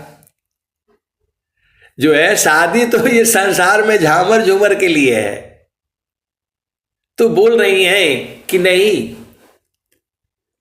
जो है शादी तो ये संसार में झामर झूमर के लिए है। तो बोल रही हैं कि नहीं,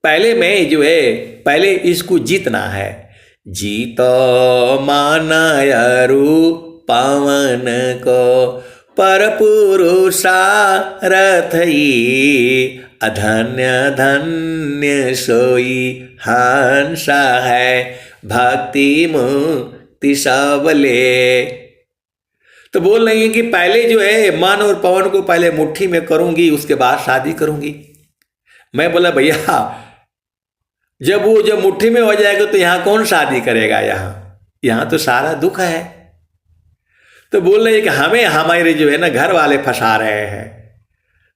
पहले मैं जो है पहले इसको जीतना है, जीतो मानयरु पवन को पर पुरुषारथ ही, अधन्य धन्य सोई हंसा है, भक्ति मुक्ति सबले। तो बोल रही है कि पहले जो है मन और पवन को पहले मुट्ठी में करूंगी, उसके बाद शादी करूंगी। मैं बोला भैया जब वो जब मुट्ठी में हो जाएगा तो यहाँ कौन शादी करेगा, यहाँ तो सारा दुख है। तो बोल रहे हैं कि हमें हमारे जो है ना घर वाले फंसा रहे हैं।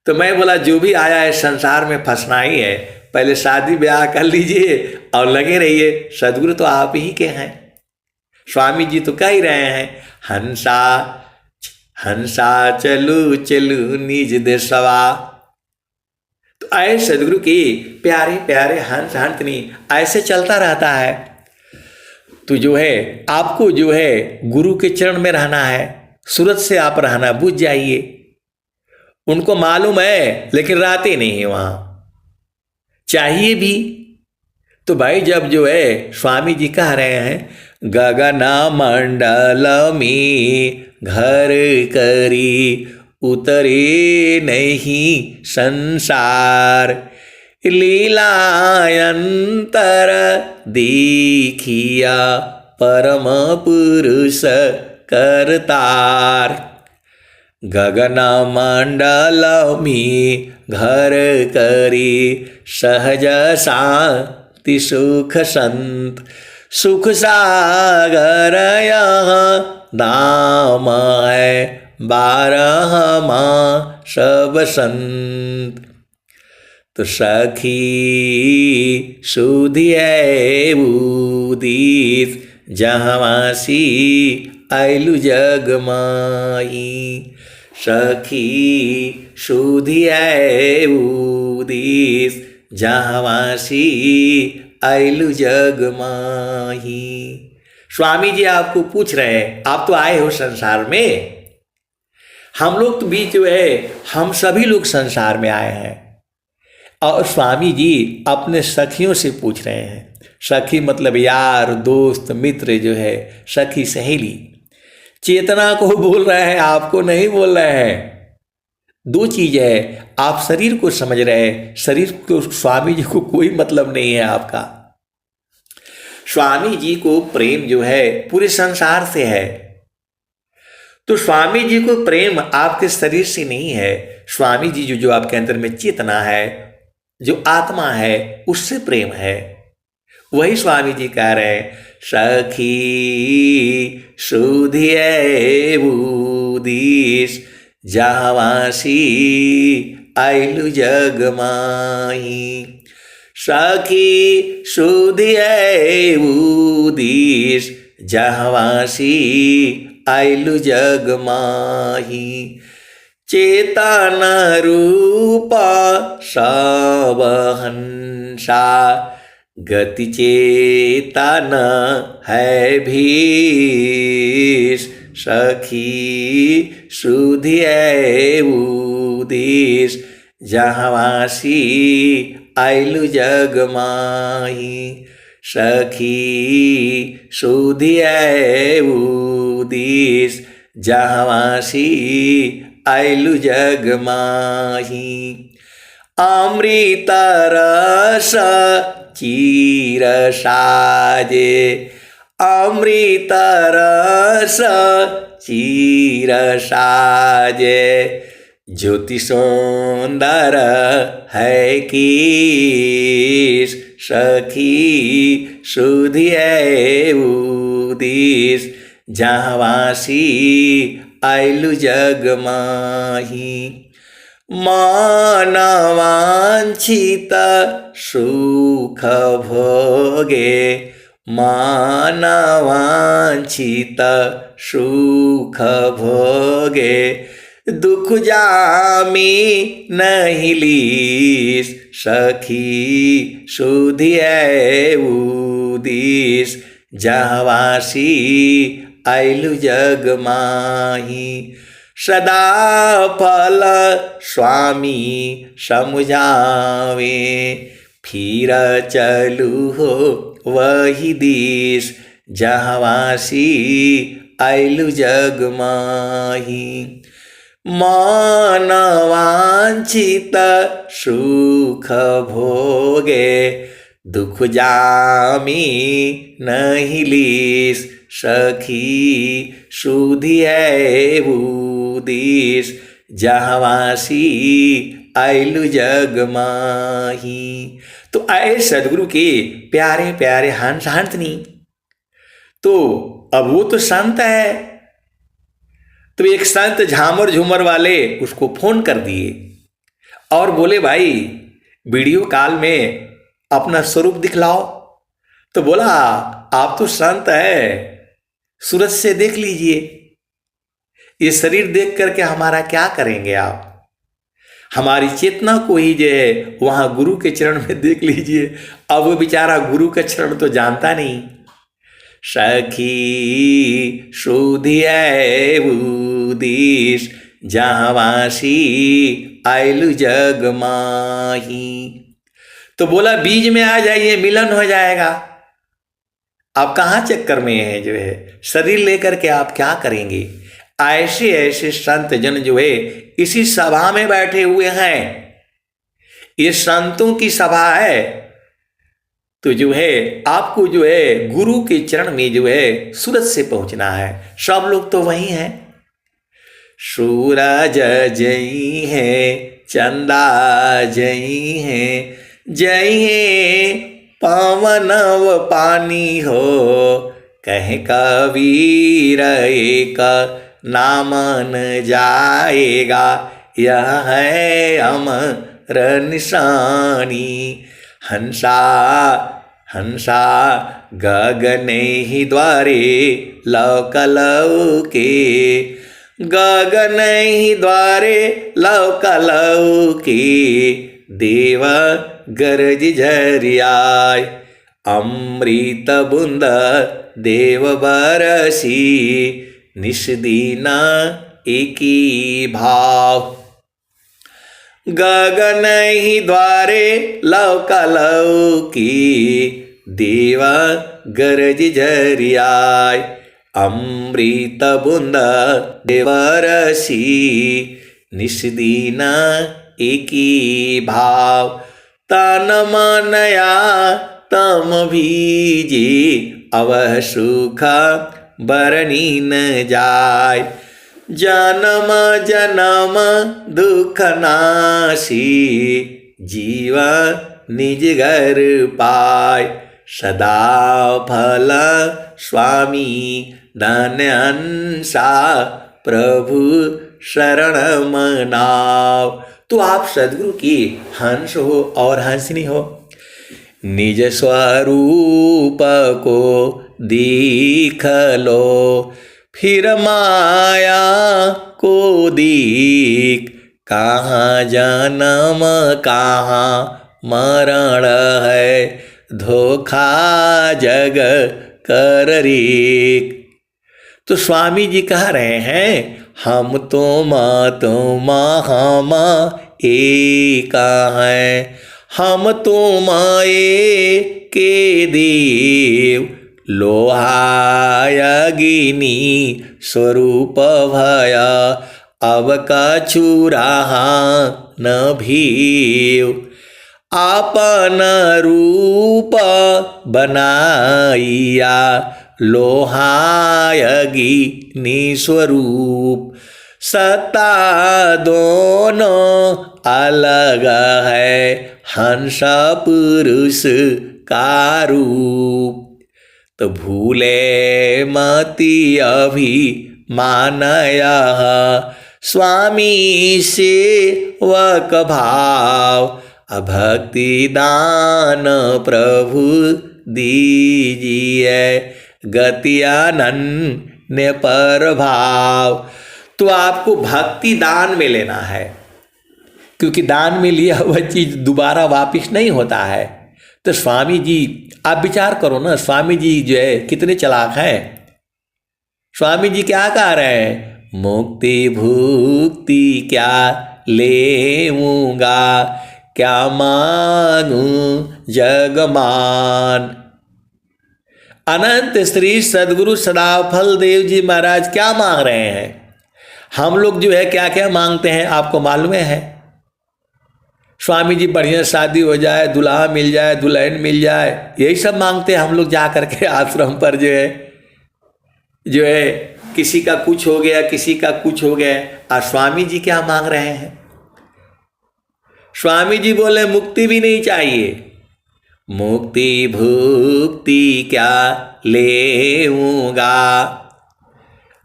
तो मैं बोला जो भी आया है संसार में फंसना ही है, पहले शादी ब्याह कर लीजिए और लगे रहिए, सदगुरु तो आप ही के हैं। स्वामी जी तो कह ही रहे हैं, हंसा हंसा चलू चलू निज देशवा। तो आए सदगुरु की प्यारे प्यारे हंस हंसनी ऐसे चलता रहता है। तो जो है आपको जो है गुरु के चरण में रहना है, सूरत से आप रहना बुझ जाइए। उनको मालूम है लेकिन रहते नहीं है वहाँ, चाहिए भी। तो भाई जब जो है स्वामी जी कह रहे हैं, गगना मंडल में घर करी उतरे नहीं संसार, लीलायंतर देखिया परम पुरुष करतार। गगन मंडल में घर करी सहज शांति सुख संत। सुख सागर यह नाम है 12 माह सब संत। तो सखी सुधियै उदित जहाँवासी आइलु जग माही। सखी सुधियै उदित जहाँवासी आइलु जग माही। स्वामी जी आपको पूछ रहे हैं, आप तो आए हो संसार में, हम लोग तो भी जो है हम सभी लोग संसार में आए हैं। और स्वामी जी अपने सखियों से पूछ रहे हैं। सखी मतलब यार, दोस्त, मित्र जो है, सखी सहेली। चेतना को बोल रहे हैं, आपको नहीं बोल रहे हैं। दो चीज है, आप शरीर को समझ रहे हैं, शरीर को स्वामी जी को कोई मतलब नहीं है आपका। स्वामी जी को प्रेम जो है पूरे संसार से है। तो स्वामी जी को प्रेम आपके शरीर से नहीं है। स्वामी जी जो आपके अंदर में चेतना है, जो आत्मा है, उससे प्रेम है। वही स्वामी जी कह रहे हैं, सखी सुधियै उदित जहाँवासी आइलु जग माही। सखी सुधियै उदित जहाँवासी आइलु जग माही। चेतन रूपा सब हंसा गति चेतन है भीष। सखी सुधियै उदित जहाँवासी आइलु जग माही। सखी सुधियै उदित जहाँवासी आइलु जग माही। अमृत रस चीर साजे, अमृत रस चीर साजे। ज्योति सुंदर है कीस। सखी सुधियै उदित जहाँवासी आइलु जग माही। मन वांछित सुख भोगे, मन वांछित सुख भोगे। दुख जामी नहीं लीस। सखी सुधियै उदित जहाँवासी आइलु जग माही। सदा फल स्वामी समझावे, फिर चलू हो वही देश जहाँवासी आइलु जग माही। मन वांछित सुख भोगे, दुख जामी नहीं लीस। सखी सुधियै उदित जहाँवासी आइलु जग माही। तो आए सदगुरु के प्यारे प्यारे हंस हंसनी। तो अब वो तो संत है, तो एक संत झामर झूमर वाले उसको फोन कर दिए और बोले, भाई वीडियो कॉल में अपना स्वरूप दिखलाओ। तो बोला, आप तो संत है, सूरज से देख लीजिए। ये शरीर देख करके हमारा क्या करेंगे आप? हमारी चेतना को ही जो है वहां गुरु के चरण में देख लीजिए। अब वो बेचारा गुरु का चरण तो जानता नहीं। सखी सुधियै उदित जहाँवासी आइलु जग माही। तो बोला, बीज में आ जाइए, मिलन हो जाएगा। आप कहाँ चक्कर में हैं? जो है शरीर लेकर के आप क्या करेंगे? ऐसे ऐसे संत जन जो है इसी सभा में बैठे हुए हैं। ये संतों की सभा है। तो जो है आपको जो है गुरु के चरण में जो है सूरत से पहुंचना है। सब लोग तो वही हैं। सूरज जई है, चंदा जई है, जई है पावन व पानी हो, कह कबीर एक नामन जाएगा, यह है अमर निशानी। हंसा हंसा गगन ही द्वारे लौके, गगन ही द्वारे लौके, देव गरज झरियाय, अमृत बुंद देव बरसी, निष्दीन एकी भाव। गगन ही द्वारे लौकी, देव गरज झरियाय, अमृत बुंद देवरसी, निष्दीन एकी भाव। तन मनया तम भीजे, अवह सुख बरनी न जाय, जन्म जन्म दुख नासी, जीव निज घर पाय। सदा फल स्वामी धन्यंसा, प्रभु शरण मनाव। तो आप सदगुरु की हंस हो और हंसनी हो। निज स्वरूप को दीख लो, फिर माया को दीख, कहाँ जन्म कहाँ मरण है, धोखा जग कर रीक। तो स्वामी जी कह रहे हैं हम तुम हम एक हैं, हम तुम एक के देव, लोहाय अग्नि स्वरूप भया, अब कछु रहा न भीव। आपन रूप बनाइया, लोहाय अग्नि स्वरूप, सत्ता दोनों अलग है, हंस पुरुष का रूप। तो भूले मति अभी मानया, स्वामी सेवक भाव, भक्ति दान प्रभु दीजिए, गति अनन्य पर भाव। तो आपको भक्ति दान में लेना है, क्योंकि दान में लिया हुआ चीज दोबारा वापिस नहीं होता है। तो स्वामी जी आप विचार करो ना, स्वामी जी जो है कितने चालाक हैं। स्वामी जी क्या कह रहे हैं, मुक्ति भुक्ति क्या लेऊंगा, क्या मांगू जगमान। अनंत श्री सदगुरु सदाफल देव जी महाराज क्या मांग रहे हैं। हम लोग जो है क्या क्या मांगते हैं आपको मालूम है। स्वामी जी बढ़िया शादी हो जाए, दुल्हा मिल जाए, दुल्हन मिल जाए, यही सब मांगते हैं हम लोग जा करके आश्रम पर जो है किसी का कुछ हो गया, किसी का कुछ हो गया। और स्वामी जी क्या मांग रहे हैं, स्वामी जी बोले मुक्ति भी नहीं चाहिए, मुक्ति भुक्ति क्या लेऊंगा।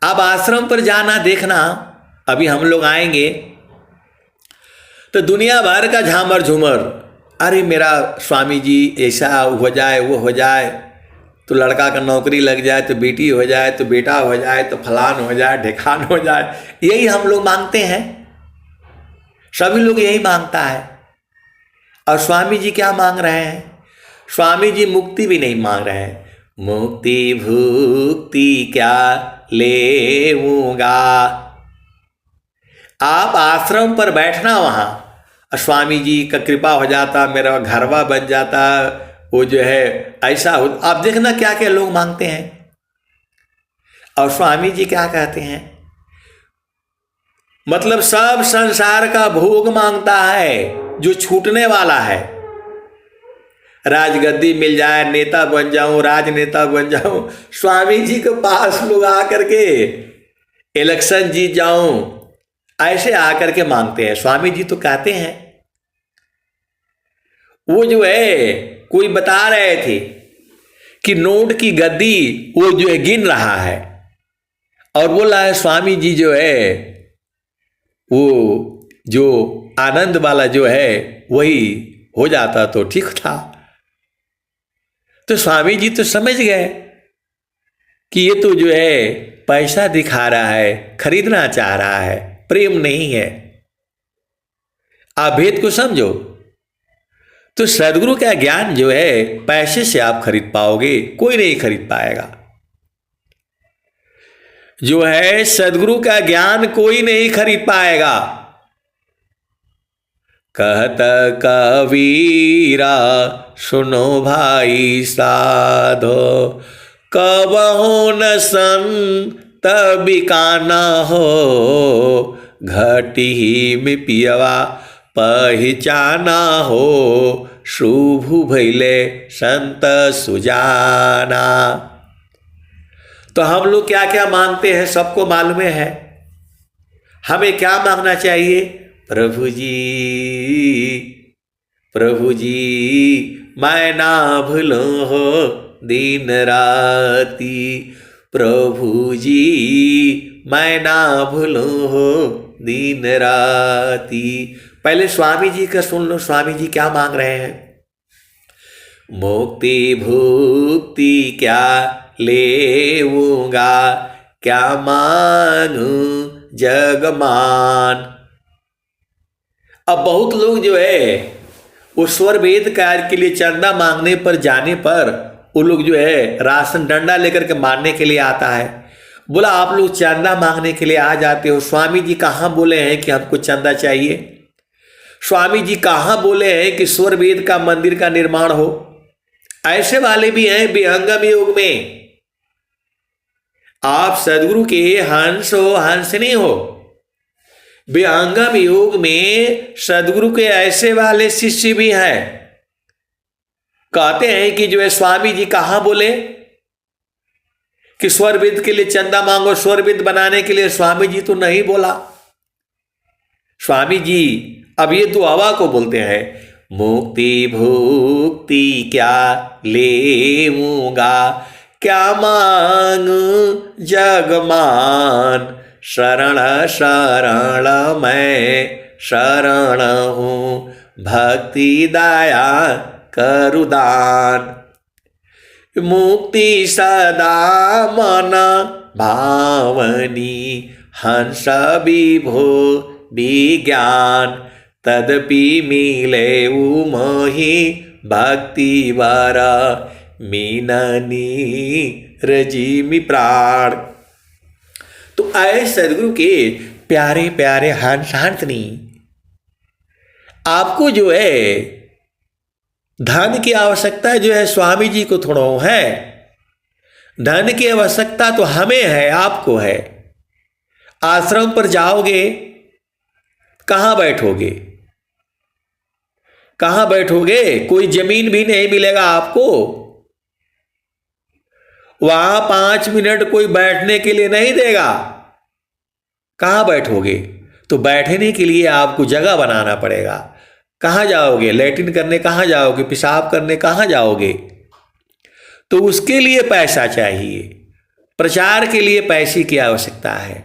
अब आश्रम पर जाना देखना, अभी हम लोग आएंगे तो दुनिया भर का झामर झूमर, अरे मेरा स्वामी जी ऐसा हो जाए, वो हो जाए, तो लड़का का नौकरी लग जाए, तो बेटी हो जाए, तो बेटा हो जाए, तो फलान हो जाए, ढेकान हो जाए। यही हम लोग मांगते हैं, सभी लोग यही मांगता है। और स्वामी जी क्या मांग रहे हैं, स्वामी जी मुक्ति भी नहीं मांग रहे हैं, मुक्ति भुक्ति क्या लेऊंगा। आप आश्रम पर बैठना वहाँ, स्वामी जी का कृपा हो जाता, मेरा घरवा बन जाता, वो जो है ऐसा हो। आप देखना क्या क्या लोग मांगते हैं। और स्वामी जी क्या कहते हैं, मतलब सब संसार का भोग मांगता है जो छूटने वाला है। राजगद्दी मिल जाए, नेता बन जाऊं, राजनेता बन जाऊं, स्वामी जी के पास लोग आकर के इलेक्शन जीत जाऊं, ऐसे आकर के मांगते हैं। स्वामी जी तो कहते हैं, वो जो है कोई बता रहे थे कि नोट की गद्दी वो जो है गिन रहा है और बोला है स्वामी जी जो है वो जो आनंद वाला जो है वही हो जाता तो ठीक था। तो स्वामी जी तो समझ गए कि ये तो जो है पैसा दिखा रहा है, खरीदना चाह रहा है, प्रेम नहीं है। आप भेद को समझो। तो सदगुरु का ज्ञान जो है पैसे से आप खरीद पाओगे, कोई नहीं खरीद पाएगा। जो है सदगुरु का ज्ञान कोई नहीं खरीद पाएगा। कहत कबीरा सुनो भाई साधो, कबहु न संत बिकाना हो, घटी में पियवा पहचाना हो, शुभ भैले संत सुजाना। तो हम लोग क्या क्या मांगते हैं सबको मालूम है। हमें क्या मांगना चाहिए? प्रभु जी मैं ना भूलूं हो दिन राती, प्रभु जी मैं ना भूलूं हो दिन राती। पहले स्वामी जी का सुन लो, स्वामी जी क्या मांग रहे हैं। मुक्ति भुक्ति क्या लेऊंगा, क्या मांगू जगमान। अब बहुत लोग जो है वो स्वर वेद कार्य के लिए चंदा मांगने पर जाने पर वो लोग जो है राशन डंडा लेकर के मारने के लिए आता है। बोला आप लोग चंदा मांगने के लिए आ जाते हो, स्वामी जी कहाँ बोले हैं कि हमको चंदा चाहिए? स्वामी जी कहाँ बोले हैं कि स्वर वेद का मंदिर का निर्माण हो? ऐसे वाले भी हैं विहंगम योग में। आप सदगुरु के हंस हो, हंसनी हो। विहंगम योग में सदगुरु के ऐसे वाले शिष्य भी हैं। कहते हैं कि जो है स्वामी जी कहाँ बोले कि स्वर वेद के लिए चंदा मांगो, स्वर वेद बनाने के लिए स्वामी जी तो नहीं बोला। स्वामी जी अब ये तो हवा को बोलते हैं, मुक्ति भुक्ति क्या लेऊंगा, क्या मांगू जगमान, शरण शरण मैं शरण हूँ, भक्ति दया करुदान। मुक्ति सदा मन भावनी, हंस विभो विज्ञान, तदपि मिले मोहि भक्ति वर, मीननी रजीमि प्राण। तो आए सदगुरु के प्यारे प्यारे हंस हंसनी, आपको जो है धन की आवश्यकता जो है स्वामी जी को थोड़ा है। धन की आवश्यकता तो हमें है, आपको है। आश्रम पर जाओगे कहाँ बैठोगे? कहाँ बैठोगे? कोई जमीन भी नहीं मिलेगा आपको। वहां 5 मिनट कोई बैठने के लिए नहीं देगा। कहाँ बैठोगे? तो बैठने के लिए आपको जगह बनाना पड़ेगा। कहाँ जाओगे? लैट्रिन करने कहाँ जाओगे? पेशाब करने कहाँ जाओगे? तो उसके लिए पैसा चाहिए। प्रचार के लिए पैसे की आवश्यकता है।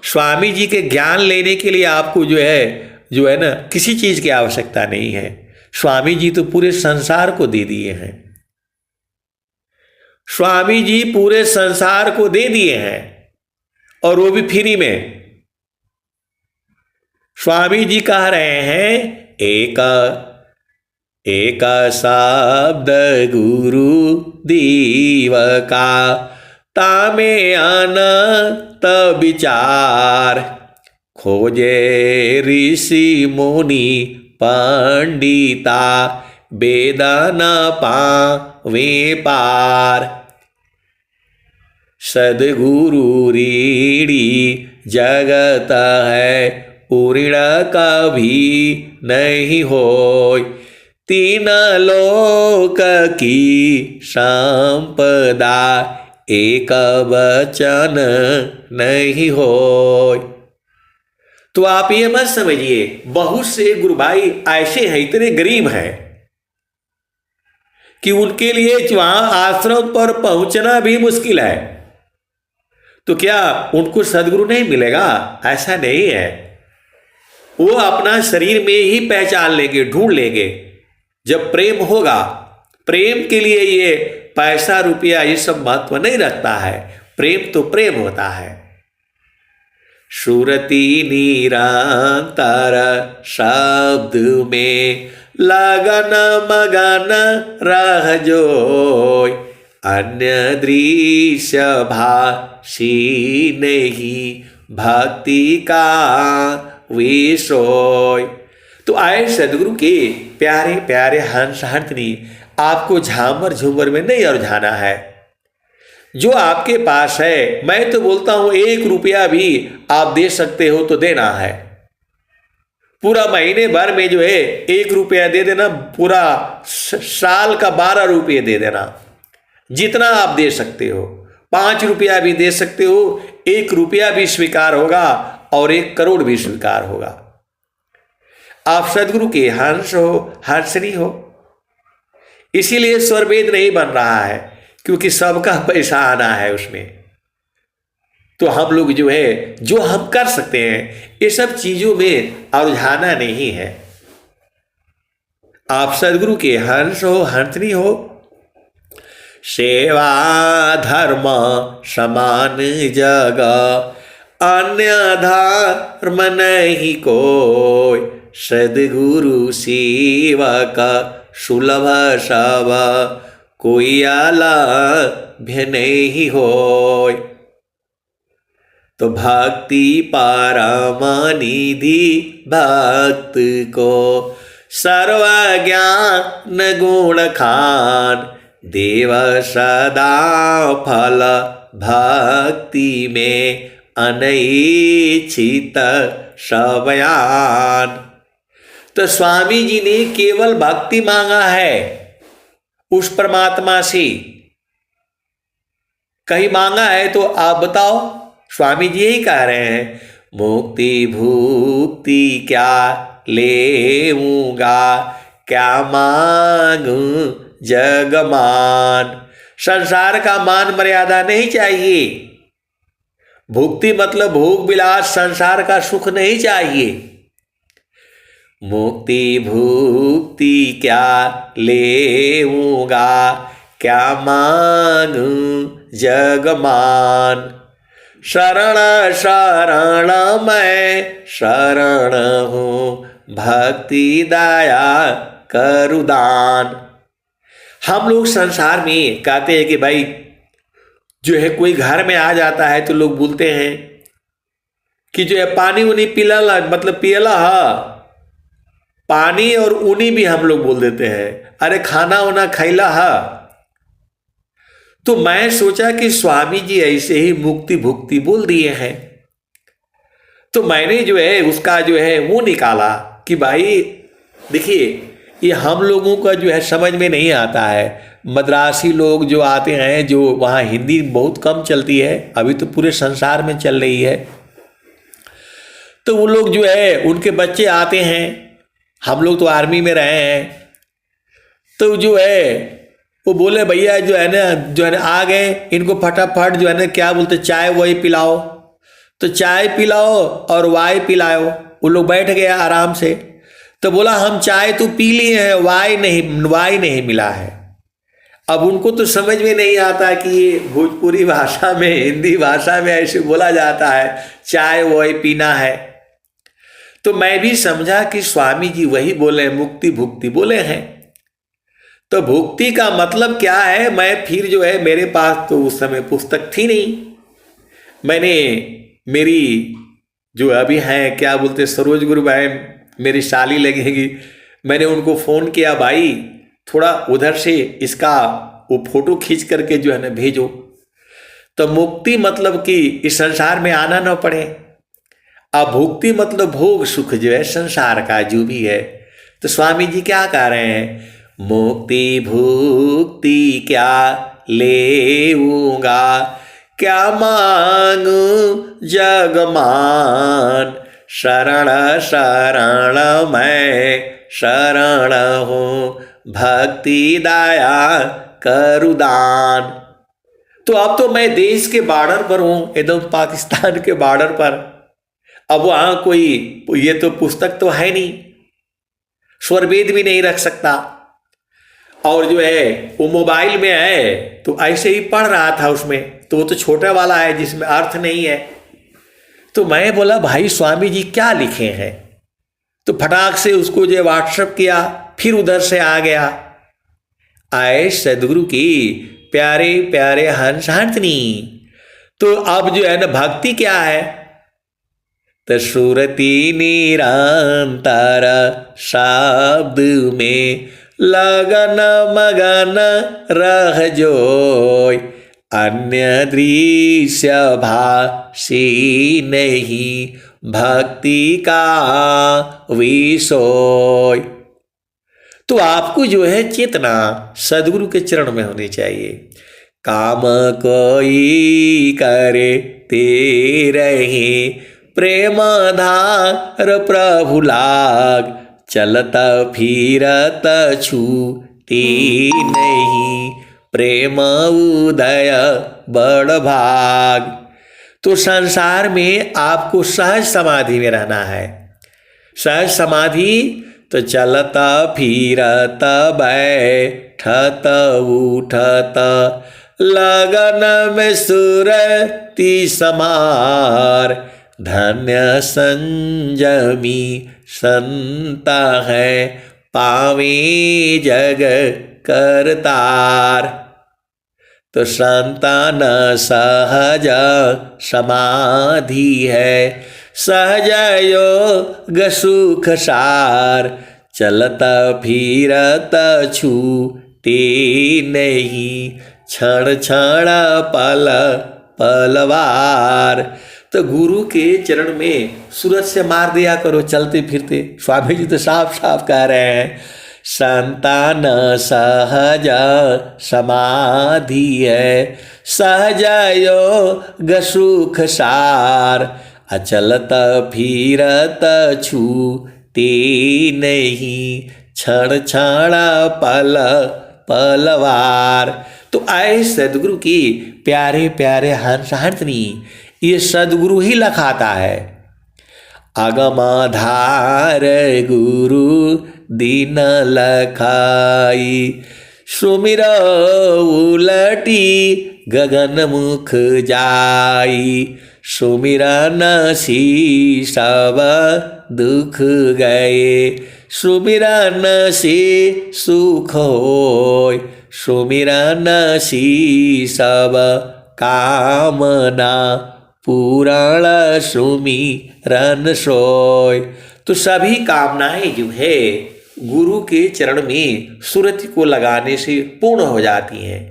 स्वामी जी के ज्ञान लेने के लिए आपको जो है ना किसी चीज की आवश्यकता नहीं है। स्वामी जी तो पूरे संसार को दे दिए हैं। स्वामी जी पूरे संसार को दे दिए हैं और वो भी फ्री में। स्वामी जी कह रहे हैं एक शब्द गुरु दीव का, तामे अनंत विचार, खोजे ऋषि मुनि पंडिता, वेद न पावे पार। सदगुरु ऋणी जगत है, उऋण कभी नहीं होय, तीन लोक की संपदा, एक वचन नहीं होय। तो आप ये मत समझिए, बहुत से गुरु भाई ऐसे हैं, इतने गरीब हैं कि उनके लिए वहां आश्रम पर पहुंचना भी मुश्किल है। तो क्या उनको सदगुरु नहीं मिलेगा? ऐसा नहीं है। वो अपना शरीर में ही पहचान लेंगे, ढूंढ लेंगे। जब प्रेम होगा, प्रेम के लिए ये पैसा रुपया ये सब महत्व नहीं रखता है। प्रेम तो प्रेम होता है। सुरति निरंतर शब्द में लगन मगन रह जोय, अन्य दृश्य भाषी नहीं भक्ति का विषय। तो आए सदगुरु के प्यारे प्यारे हंस हंसनी, आपको झामर झूमर में नहीं उलझाना है। जो आपके पास है, मैं तो बोलता हूं 1 रुपया भी आप दे सकते हो तो देना है। पूरा महीने भर में जो है 1 रुपया दे देना, पूरा साल का 12 रुपये दे देना, जितना आप दे सकते हो। 5 रुपया भी दे सकते हो, 1 रुपया भी स्वीकार होगा और 1 करोड़ भी स्वीकार होगा। आप सदगुरु के हंस हो, हंसनी हो। इसीलिए स्वरवेद नहीं बन रहा है, क्योंकि सबका पैसा आना है उसमें। तो हम लोग जो है, जो हम कर सकते हैं, ये सब चीजों में उलझाना नहीं है। आप सदगुरु के हंस हो, हंसनी हो। सेवा धर्म समान जग, अन्य धर्म नहीं कोई, सदगुरु सेवक सुलभ सब, कोई आलभ्य नहीं होय। तो भक्ति परम निधि भक्त को, सर्व ज्ञान गुण खान, देव सदा फल भक्ति में अनैच्छित सबयान। तो स्वामी जी ने केवल भक्ति मांगा है उस परमात्मा से। कहीं मांगा है तो आप बताओ? स्वामी जी यही कह रहे हैं, मुक्ति भुक्ति क्या लेऊंगा, क्या मांगू जगमान। संसार का मान मर्यादा नहीं चाहिए। भुक्ति मतलब भोग विलास, संसार का सुख नहीं चाहिए। मुक्ति भुक्ति क्या लेऊंगा, क्या मांगू जगमान। शरण शरण मैं शरण हूँ, भक्ति दया करुदान। हम लोग संसार में कहते हैं कि भाई जो है कोई घर में आ जाता है तो लोग बोलते हैं कि जो है पानी उनी पिला, मतलब पियला हा। पानी और ऊनी भी हम लोग बोल देते हैं, अरे खाना उना खैला हा। तो मैं सोचा कि स्वामी जी ऐसे ही मुक्ति भुक्ति बोल दिए हैं। तो मैंने जो है उसका जो है वो निकाला कि भाई देखिए, ये हम लोगों का जो है समझ में नहीं आता है। मद्रासी लोग जो आते हैं, जो वहाँ हिंदी बहुत कम चलती है, अभी तो पूरे संसार में चल रही है। तो वो लोग जो है उनके बच्चे आते हैं, हम लोग तो आर्मी में रहे हैं, तो जो है वो बोले भैया जो है ना आ गए, इनको फटाफट जो है ना क्या बोलते चाय वाय पिलाओ। तो चाय पिलाओ और वाय पिलाओ। वो लोग बैठ गया आराम से। तो बोला हम चाय तो पी लिए हैं, वाय नहीं मिला है। अब उनको तो समझ में नहीं आता कि ये भोजपुरी भाषा में, हिंदी भाषा में ऐसे बोला जाता है चाय वाय पीना है। तो मैं भी समझा कि स्वामी जी वही बोले, मुक्ति भुक्ति बोले हैं। तो भुक्ति का मतलब क्या है, मैं फिर जो है मेरे पास तो उस समय पुस्तक थी नहीं। मैंने मेरी जो अभी हैं क्या बोलते सरोज गुरु बहन, मेरी साली लगेगी, मैंने उनको फ़ोन किया, भाई थोड़ा उधर से इसका वो फोटो खींच करके जो है ना भेजो। तो मुक्ति मतलब कि इस संसार में आना न पड़े। अब भुक्ति मतलब भोग सुख जो है संसार का जो भी है। तो स्वामी जी क्या कह रहे हैं, मुक्ति भुक्ति क्या लेऊंगा, क्या मांगू जगमान, शरण शरण मैं शरण हूँ, भक्ति दया करु दान। तो अब तो मैं देश के बॉर्डर पर हूँ, एकदम पाकिस्तान के बॉर्डर पर। अब वहाँ कोई ये तो पुस्तक तो है नहीं, स्वरवेद भी नहीं रख सकता, और जो है वो मोबाइल में है तो ऐसे ही पढ़ रहा था उसमें, तो वो तो छोटा वाला है जिसमें अर्थ नहीं है। तो मैं बोला भाई स्वामी जी क्या लिखे हैं, तो फटाक से उसको जो व्हाट्सएप किया, फिर उधर से आ गया, आए सदगुरु की प्यारे प्यारे हंस हंसनी। तो अब जो है ना भक्ति क्या है, तो सुरति निरंतर शब्द में लगन मगन रह जोय, अन्य दृश्य भाषी नहीं भक्ति का विषय। तो आपको जो है चेतना सदगुरु के चरण में होनी चाहिए। काम कोई करे ते रहे, प्रेम धार प्रभु लाग, चलता फिरत छूटी नहीं, प्रेम उदय बड़ भाग। तो संसार में आपको सहज समाधि में रहना है। सहज समाधि तो चलता फिरत बैठत उठत, लगन में सुरति समार, धन्य संयमी संता है, पावे जग करतार। तो संतान सहज समाधि है, सहज योग सुख सार, चलता फिरत छूटे नहीं, क्षण क्षण पल पलवार। तो गुरु के चरण में सूरज से मार दिया करो चलते फिरते। स्वामी जी तो साफ साफ कह रहे हैं, संतान सहज समाधि है, सहज योग सुख सार, अचलत फिरत छूटे नहीं, क्षण क्षण पल पलवार। तो आए सदगुरु की प्यारे प्यारे हंस हंसनी, ये सदगुरु ही लखाता है। अगमाधार गुरु दीन लखाई, सुमिर उलटी गगन मुख जाई, सुमिरन सब दुख गए, सुमिरन से सुख होय, सुमिरन सब कामना पूरण सुमिरन सोय। तो सभी कामनाएं जो है गुरु के चरण में सुरति को लगाने से पूर्ण हो जाती हैं।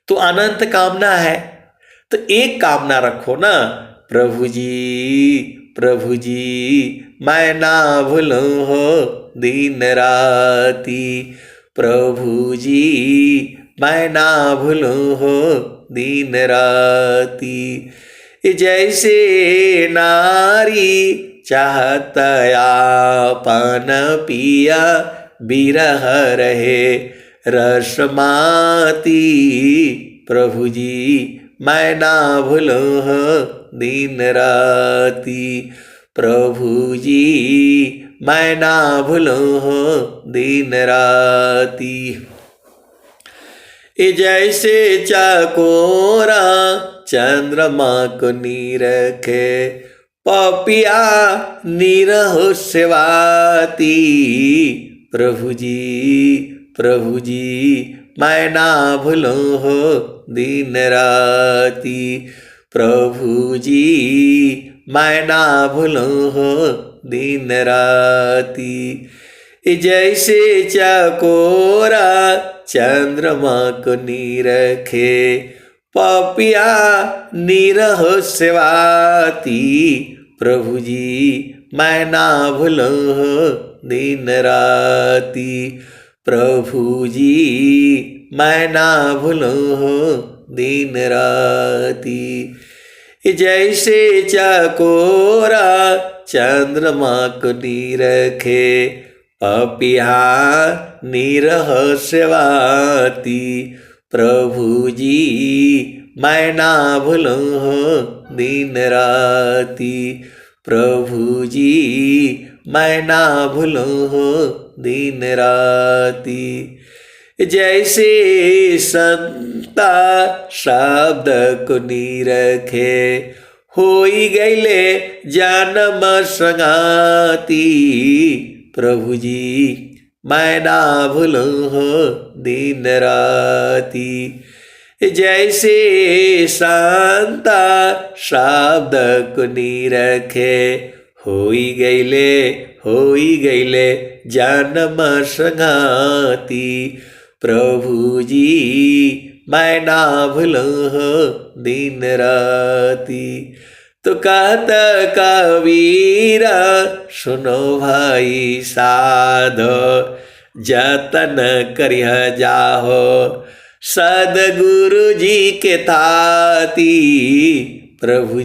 तो अनंत कामना है, तो एक कामना रखो ना, प्रभु जी मैं ना भूलूं हो दिन राती, प्रभु जी मैं ना भूलूं हो दिन राती। जैसे नारी चाहत आपन पिया, बिरह रहे रसमाती, प्रभु जी मैं ना भूलूं हो दिन राती, प्रभु जी मैं ना भूलूं हो दिन राती। जैसे चकोरा चंद्रमा को निरखे, पपिया निरहो सेवाती, प्रभु जी मैं ना भूलूं हो दिन राती, प्रभु जी मैं ना भूलूं हो दिन राती। जैसे चकोरा चंद्रमा को निरखे, पपिया निरहो सेवाती, प्रभु जी मैं ना भूलूं हो दिन राती। प्रभु जी मैं ना भूलूं हो दिन राती। जैसे चकोरा चंद्रमा को निरखे, पपिहा निरहस्यवाती। प्रभु जी मैं ना भूलूं हो दिन राती। प्रभु जी मैं ना भूलूं हो दिन राती। जैसे संता शब्द को निरखे, होई गईले जन्म संगाती। प्रभु जी मैं ना भूलूं हो दिन राती। जैसे संता शब्द को निरखे, होई गईले जन्म संगाती। प्रभु जी मैं ना भूलूं हो दिन राती। तो कहता कबीरा सुनो भाई साधो, जतन करिह जाहो सदगुरु जी के ताती। प्रभु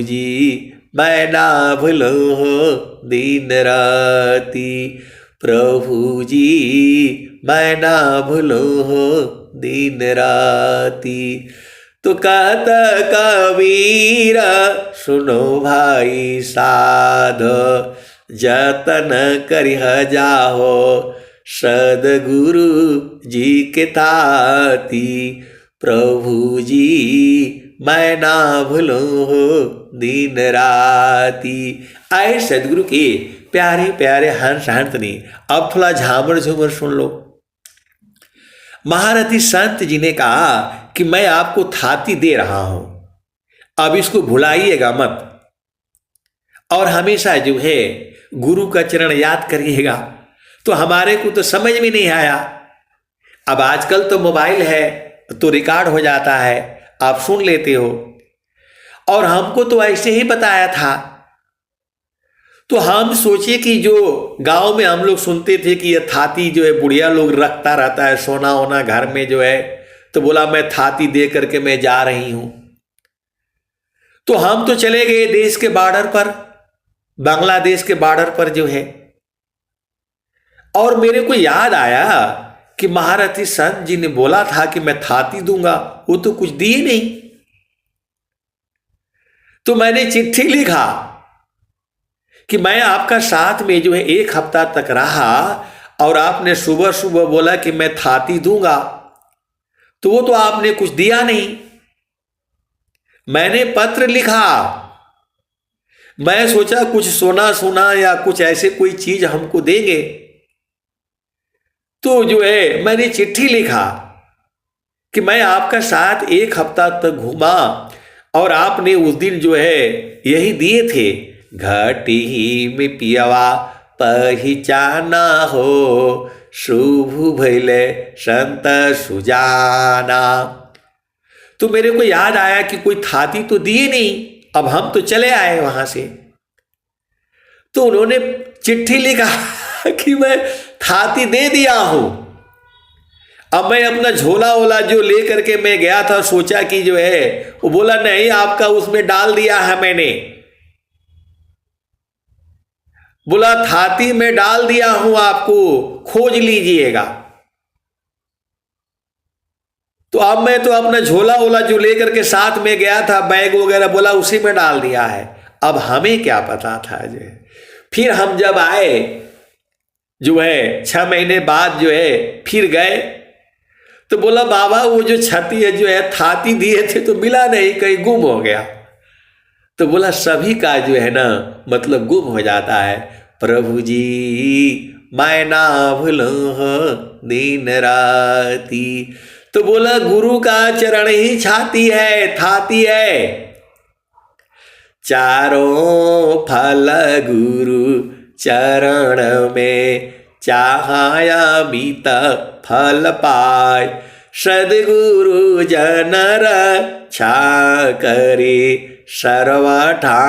जी मैं ना भूलूं हो दिन राती। प्रभु जी मैं ना भूलूं हो दिन राती। तो कहता कबीरा सुनो भाई साधो, जतन करिह जाहो सदगुरु जी के ताती। प्रभु जी मैं ना भूलूं हो दिन राती। आए सदगुरु के प्यारे प्यारे हंस हंसनी। अब थोड़ा झामर झूमर सुन लो। महारथी संत जी ने कहा कि मैं आपको थाती दे रहा हूं, अब इसको भुलाइएगा मत, और हमेशा जो है गुरु का चरण याद करिएगा। तो हमारे को तो समझ में नहीं आया। अब आजकल तो मोबाइल है तो रिकॉर्ड हो जाता है, आप सुन लेते हो, और हमको तो ऐसे ही बताया था। तो हम सोचे कि जो गांव में हम लोग सुनते थे कि ये थाती जो है बुढ़िया लोग रखता रहता है, सोना वोना घर में जो है, तो बोला मैं थाती दे करके मैं जा रही हूं। तो हम तो चले गए देश के बॉर्डर पर, बांग्लादेश के बॉर्डर पर जो है, और मेरे को याद आया कि महारथी संत जी ने बोला था कि मैं थाती दूंगा, वो तो कुछ दिए नहीं। तो मैंने चिट्ठी लिखा कि मैं आपका साथ में जो है 1 हफ्ता तक रहा, और आपने सुबह सुबह बोला कि मैं थाती दूंगा, तो वो तो आपने कुछ दिया नहीं। मैंने पत्र लिखा, मैं सोचा कुछ सोना सोना या कुछ ऐसे कोई चीज हमको देंगे। तो जो है मैंने चिट्ठी लिखा कि मैं आपका साथ 1 हफ्ता तक घूमा, और आपने उस दिन जो है यही दिए थे, घाटी में पियवा पहचाना हो, शुभ भैले संत सुजाना। तो मेरे को याद आया कि कोई थाती तो दिए नहीं, अब हम तो चले आए वहां से। तो उन्होंने चिट्ठी लिखा कि मैं थाती दे दिया हूं। अब मैं अपना झोला वोला जो लेकर के मैं गया था, सोचा कि जो है, वो बोला नहीं आपका उसमें डाल दिया है मैंने। बोला थाती में डाल दिया हूं, आपको खोज लीजिएगा। तो अब मैं तो अपना झोला वोला जो लेकर के साथ में गया था, बैग वगैरह, बोला उसी में डाल दिया है। अब हमें क्या पता था जो है। फिर हम जब आए जो है 6 महीने बाद जो है फिर गए, तो बोला बाबा वो जो छाती है जो है थाती दिए थे तो मिला नहीं, कहीं गुम हो गया। तो बोला सभी का जो है ना मतलब गुम हो जाता है। प्रभु जी मैं ना भूलूं हो दिन राती। तो बोला गुरु का चरण ही छाती है, थाती है। चारों फल गुरु चरण में, चाहाया बीत फल पाय। सदगुरु जन रक्षा करे, सर्वठा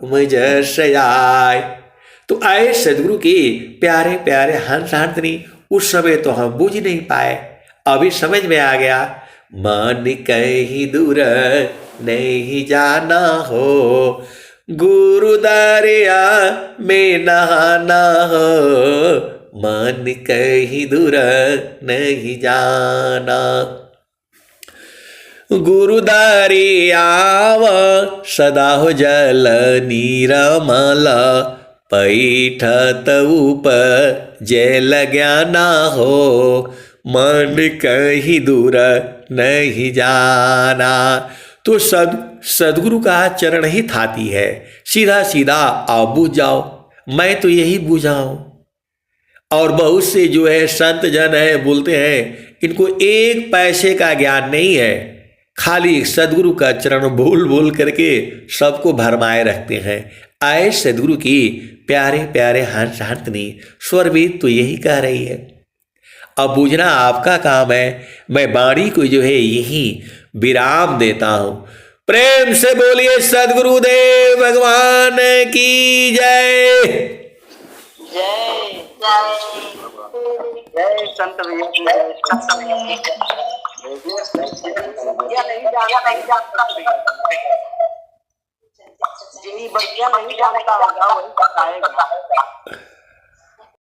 मुझ सयाय। तो आए सदगुरु के प्यारे प्यारे हंस हंसनी। उस समय तो हम बुझ नहीं पाए, अभी समझ में आ गया। मन कहीं दूर नहीं जाना हो, गुरु दरिया में नहाना हो, मन कहीं दूर नहीं जाना। गुरु दरियाव सदा हो जल नीरमल, पैठत उपजल ज्ञाना हो, मन कहीं दूर नहीं जाना। तो सदगुरु का चरण ही थाती है, सीधा सीधा आप बूझ जाओ। मैं तो यही बूझा हूं। और बहुत से जो है संत जन है बोलते हैं इनको एक पैसे का ज्ञान नहीं है, खाली सदगुरु का चरण बोल बोल करके सबको भरमाए रखते हैं। आए सदगुरु की प्यारे प्यारे हंस हंसनी स्वर भी तो यही कह रही है। अब बूझना आपका काम है। मैं वाणी को जो है यही विराम देता हूं। प्रेम से बोलिए सदगुरुदेव भगवान की जय। जय जय संत भैया की जय। जिन्हीं बढ़िया नहीं जानता होगा वही बताएगा।